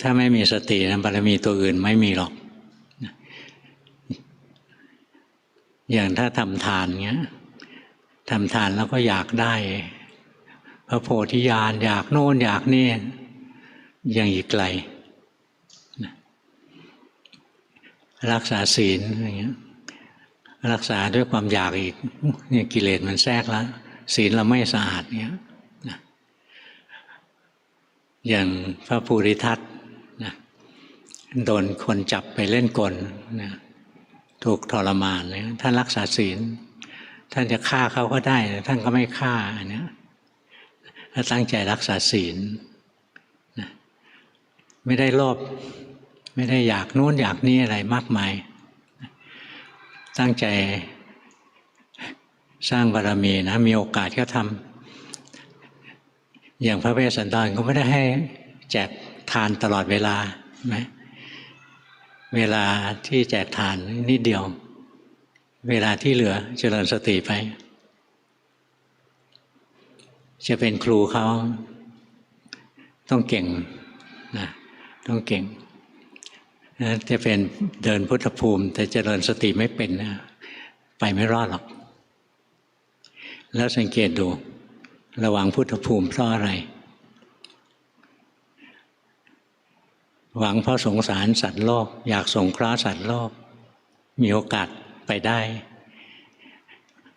ถ้าไม่มีสตินะบารมีตัวอื่นไม่มีหรอกอย่างถ้าทำทานเงี้ยทำทานแล้วก็อยากได้พระโพธิญาณอยากโน่นอยากนี่ยังอีกไกลรักษาศีลอะไรเงี้ยรักษาด้วยความอยากอีกเนี่ยกิเลสมันแทรกแล้วศีลเราไม่สะอาดเนี้ยนะอย่างพระภูริทัตนะโดนคนจับไปเล่นกลนะถูกทรมานเนี่ยท่านรักษาศีลท่านจะฆ่าเขาก็ได้ท่านก็ไม่ฆ่าอันเนี้ยถ้าตั้งใจรักษาศีลนะไม่ได้โลภไม่ได้อยากโน้นอยากนี่อะไรมากมายตั้งใจสร้างบารมีนะมีโอกาสก็ทำอย่างพระเวสสันดรก็ไม่ได้ให้แจกทานตลอดเวลาไหมเวลาที่แจกทานนิดเดียวเวลาที่เหลือเจริญสติไปจะเป็นครูเขา ต้องเก่งนะต้องเก่งนะจะเป็นเดินพุทธภูมิแต่เจริญสติไม่เป็นนะไปไม่รอดหรอกแล้วสังเกตดูระหว่างพุทธภูมิเพราะอะไรหวังเพราะสงสารสัตว์โลกอยากสงเคราะห์สัตว์โลกมีโอกาสไปได้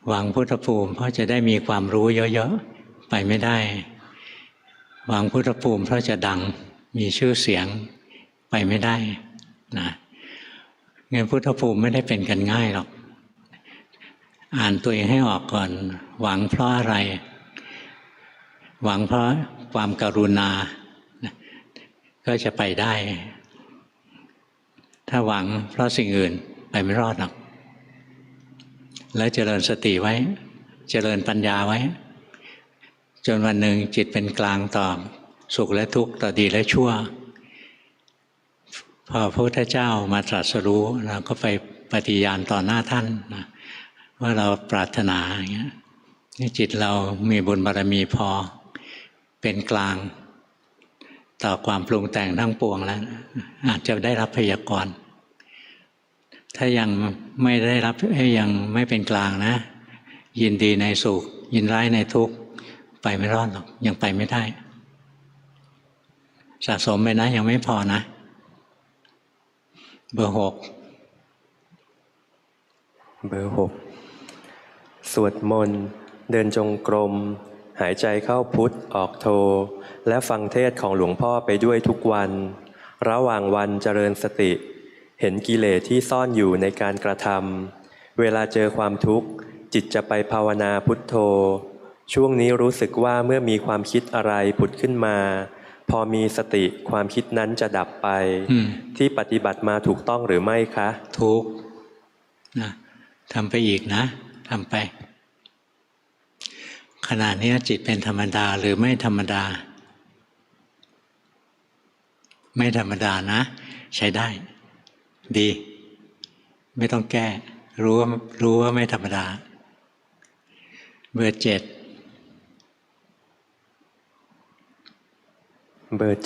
หวังพุทธภูมิเพราะจะได้มีความรู้เยอะๆไปไม่ได้หวังพุทธภูมิเพราะจะดังมีชื่อเสียงไปไม่ได้นะงั้นพุทธภูมิไม่ได้เป็นกันง่ายหรอกอ่านตัวเองให้ออกก่อนหวังเพราะอะไรหวังเพราะความกรุณาก็จะไปได้ถ้าหวังเพราะสิ่งอื่นไปไม่รอดหรอกแล้วเจริญสติไว้เจริญปัญญาไว้จนวันหนึ่งจิตเป็นกลางต่อสุขและทุกข์ต่อดีและชั่วพอพระพุทธเจ้ามาตรัสรู้เราก็ไปปฏิญาณต่อหน้าท่านนะว่าเราปรารถนาอย่างเงี้ยจิตเรามีบุญบารมีพอเป็นกลางต่อความปรุงแต่งทั้งปวงแล้วอาจจะได้รับพยากรณ์ถ้ายังไม่ได้รับยังไม่เป็นกลางนะยินดีในสุขยินร้ายในทุกข์ไปไม่รอดหรอกยังไปไม่ได้สะสมไปนะยังไม่พอนะเบอร์ 6เบอร์ 6สวดมนต์เดินจงกรมหายใจเข้าพุทธออกโทและฟังเทศของหลวงพ่อไปด้วยทุกวันระหว่างวันเจริญสติเห็นกิเลสที่ซ่อนอยู่ในการกระทำเวลาเจอความทุกข์จิตจะไปภาวนาพุทโธช่วงนี้รู้สึกว่าเมื่อมีความคิดอะไรผุดขึ้นมาพอมีสติความคิดนั้นจะดับไปที่ปฏิบัติมาถูกต้องหรือไม่คะถูกนะทำไปอีกนะทำไปขณะนี้จิตเป็นธรรมดาหรือไม่ธรรมดาไม่ธรรมดานะใช้ได้ดีไม่ต้องแก้รู้ว่าไม่ธรรมดาเบอร์ 7เบอร์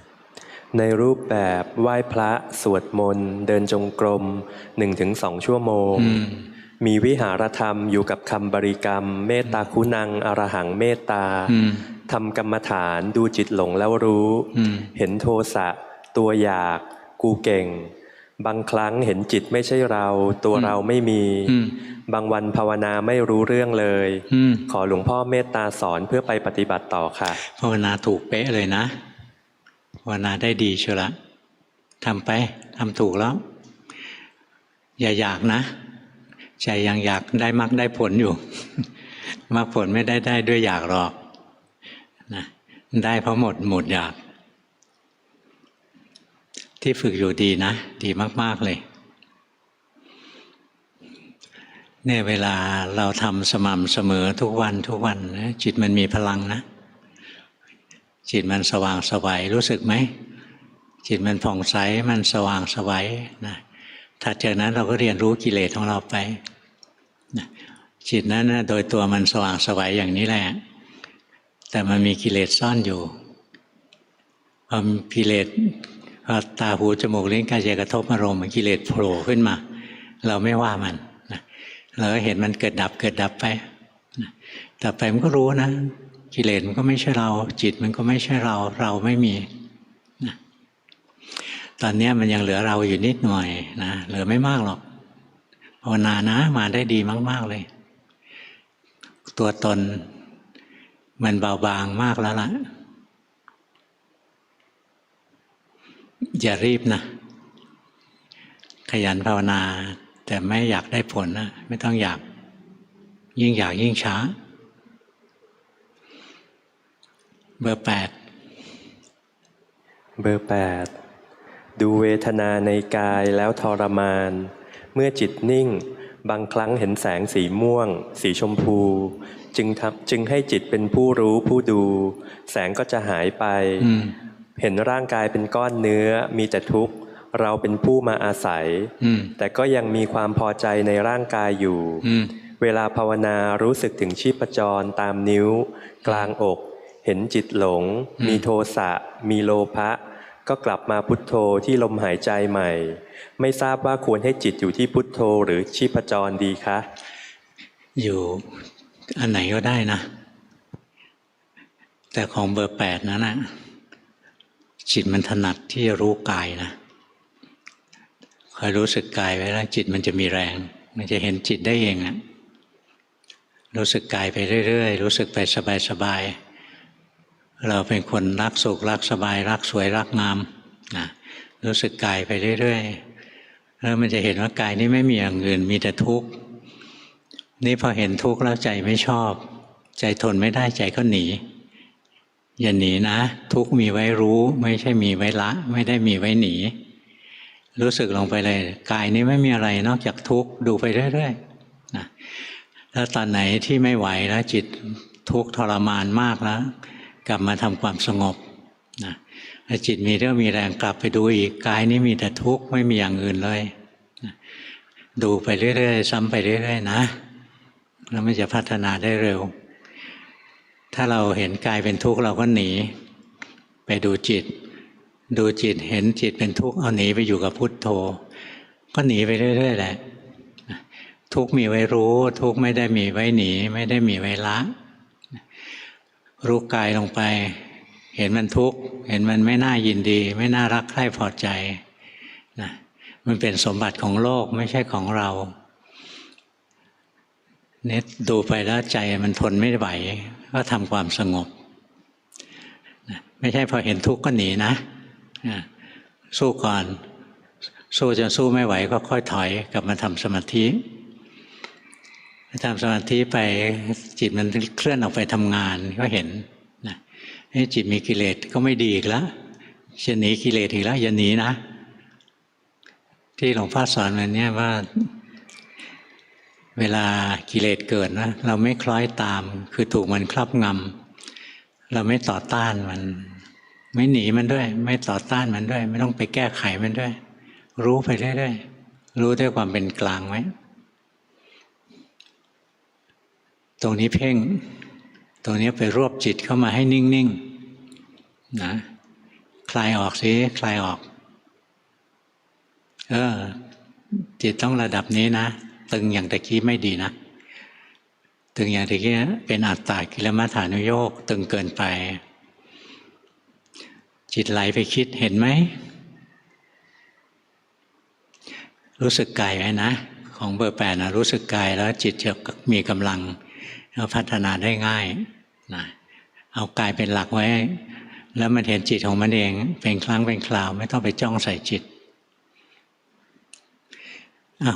7ในรูปแบบไหว้พระสวดมนต์เดินจงกรม 1-2 ชั่วโมงมีวิหารธรรมอยู่กับคำบริกรรมเมตตาคุณังอรหังเมตตาทำกรรมฐานดูจิตหลงแล้วรู้เห็นโทสะตัวอยากกูเก่งบางครั้งเห็นจิตไม่ใช่เราตัวเราไม่มีบางวันภาวนาไม่รู้เรื่องเลยขอหลวงพ่อเมตตาสอนเพื่อไปปฏิบัติต่อค่ะภาวนาถูกเป๊ะเลยนะภาวนาได้ดีเชียวละทำไปทำถูกแล้วอย่าอยากนะใจยังอยากได้มรรคได้ผลอยู่มรรคผลไม่ได้ด้วยอยากหรอกนะได้เพราะหมดอยากที่ฝึกอยู่ดีนะดีมากๆเลยเนี่ยเวลาเราทำสม่ำเสมอทุกวันนะจิตมันมีพลังนะจิตมันสว่างไสวรู้สึกไหมจิตมันผ่องใสมันสว่างไสวนะถัดจากนั้นเราก็เรียนรู้กิเลสของเราไปนะจิตนั้นนะโดยตัวมันสว่างไสวอย่างนี้แหละแต่มันมีกิเลสซ่อนอยู่พอกิเลสพอตาหูจมูกลิ้นกายใจกระทบอารมณ์กิเลสโผล่ขึ้นมาเราไม่ว่ามันนะเราก็เห็นมันเกิดดับไปนะต่อไปมันก็รู้นะกิเลสมันก็ไม่ใช่เราจิตมันก็ไม่ใช่เราไม่มีนะตอนนี้มันยังเหลือเราอยู่นิดหน่อยนะเหลือไม่มากหรอกภาวนานะมาได้ดีมากๆเลยตัวตนมันเบาบางมากแล้วล่ะอย่ารีบนะขยันภาวนาแต่ไม่อยากได้ผลนะไม่ต้องอยากยิ่งอยากยิ่งช้าเบอร์ 8เบอร์ 8ดูเวทนาในกายแล้วทรมานเมื่อจิตนิ่งบางครั้งเห็นแสงสีม่วงสีชมพูจึงให้จิตเป็นผู้รู้ผู้ดูแสงก็จะหายไปเห็นร่างกายเป็นก้อนเนื้อมีแต่ทุกข์เราเป็นผู้มาอาศัยแต่ก็ยังมีความพอใจในร่างกายอยู่เวลาภาวนารู้สึกถึงชีพจรตามนิ้วกลางอก เห็นจิตหลง มีโทสะมีโลภะก็กลับมาพุทโธที่ลมหายใจใหม่ไม่ทราบว่าควรให้จิตอยู่ที่พุทโธหรือชีพจรดีคะอยู่อันไหนก็ได้นะแต่ของเบอร์8นั้นนะจิตมันถนัดที่จะรู้กายนะคอยรู้สึกกายไว้แล้วจิตมันจะมีแรงมันจะเห็นจิตได้เองอะรู้สึกกายไปเรื่อยๆรู้สึกไปสบายๆเราเป็นคนรักสุขรักสบายรักสวยรักงามนะรู้สึกกายไปเรื่อยๆแล้วมันจะเห็นว่ากายนี้ไม่มีอย่างอื่นมีแต่ทุกข์นี่พอเห็นทุกข์แล้วใจไม่ชอบใจทนไม่ได้ใจก็หนีอย่าหนีนะทุกข์มีไว้รู้ไม่ใช่มีไว้ละไม่ได้มีไว้หนีรู้สึกลงไปเลยกายนี้ไม่มีอะไรนอกจากทุกข์ดูไปเรื่อยๆนะแล้วตอนไหนที่ไม่ไหวแล้วจิตทุกข์ทรมานมากแล้วกลับมาทำความสงบนะจิตมีเรื่องมีแรงกลับไปดูอีกกายนี้มีแต่ทุกข์ไม่มีอย่างอื่นเลยนะดูไปเรื่อยๆซ้ำไปเรื่อยๆนะแล้วมันจะพัฒนาได้เร็วถ้าเราเห็นกายเป็นทุกข์เราก็หนีไปดูจิตเห็นจิตเป็นทุกข์เอาหนีไปอยู่กับพุทโธก็หนีไปเรื่อยๆแหละทุกข์มีไว้รู้ทุกข์ไม่ได้มีไว้หนีไม่ได้มีไว้ละรู้กายลงไปเห็นมันทุกข์เห็นมันไม่น่ายินดีไม่น่ารักใคร่พอใจนะมันเป็นสมบัติของโลกไม่ใช่ของเราเนี่ยดูไปแล้วใจมันทนไม่ไหวก็ทำความสงบนะไม่ใช่พอเห็นทุกข์ก็หนีนะสู้ก่อนสู้จนสู้ไม่ไหวก็ค่อยถอยกลับมาทำสมาธิทำสมาธิไปจิตมันเคลื่อนออกไปทำงานก็เห็นนะจิตมีกิเลสก็ไม่ดีอีกแล้วจะหนีกิเลสอีกแล้วอย่าหนีนะที่หลวงพ่อสอนวันนี้ว่าเวลากิเลสเกิดนะเราไม่คล้อยตามคือถูกมันครอบงำเราไม่ต่อต้านมันไม่หนีมันด้วยไม่ต่อต้านมันด้วยไม่ต้องไปแก้ไขมันด้วยรู้ไปเรื่อยๆรู้ด้วยความเป็นกลางไว้ตรงนี้เพ่งตรงนี้ไปรวบจิตเข้ามาให้นิ่งๆนะคลายออกสิคลายออกจิตต้องระดับนี้นะตึงอย่างตะกี้ไม่ดีนะตึงอย่างตะกี้เป็นอัตตากิลมัฏฐานุโยคตึงเกินไปจิตไหลไปคิดเห็นไหมรู้สึกกายไว้นะของเบอร์8นะรู้สึกกายแล้วจิตจะมีกำลังแล้วพัฒนาได้ง่ายนะเอากายเป็นหลักไว้แล้วมันเห็นจิตของมันเองเป็นครั้งเป็นคราวไม่ต้องไปจ้องใส่จิต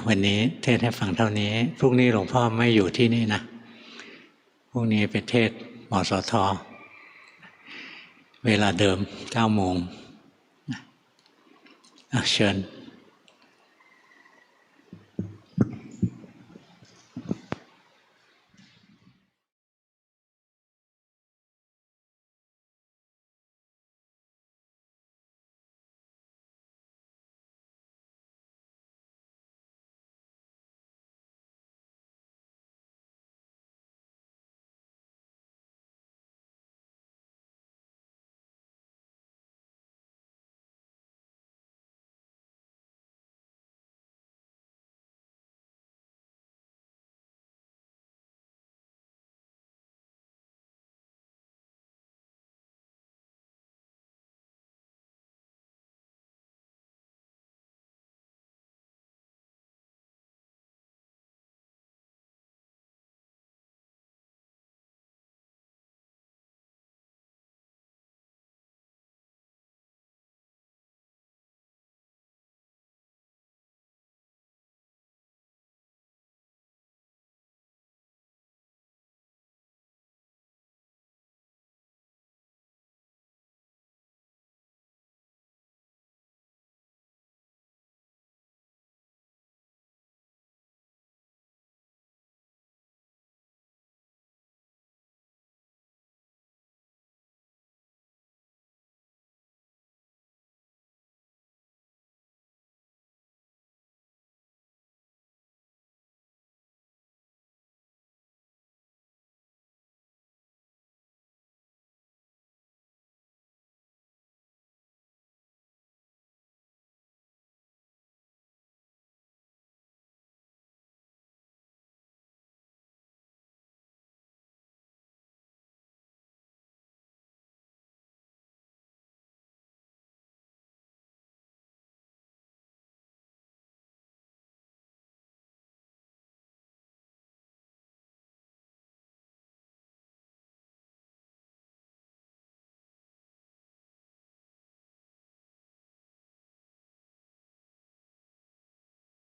วันนี้เทศให้ฟังเท่านี้พรุ่งนี้หลวงพ่อไม่อยู่ที่นี่นะพรุ่งนี้เป็นเทศมสท.เวลาเดิม 9 โมงเชิญ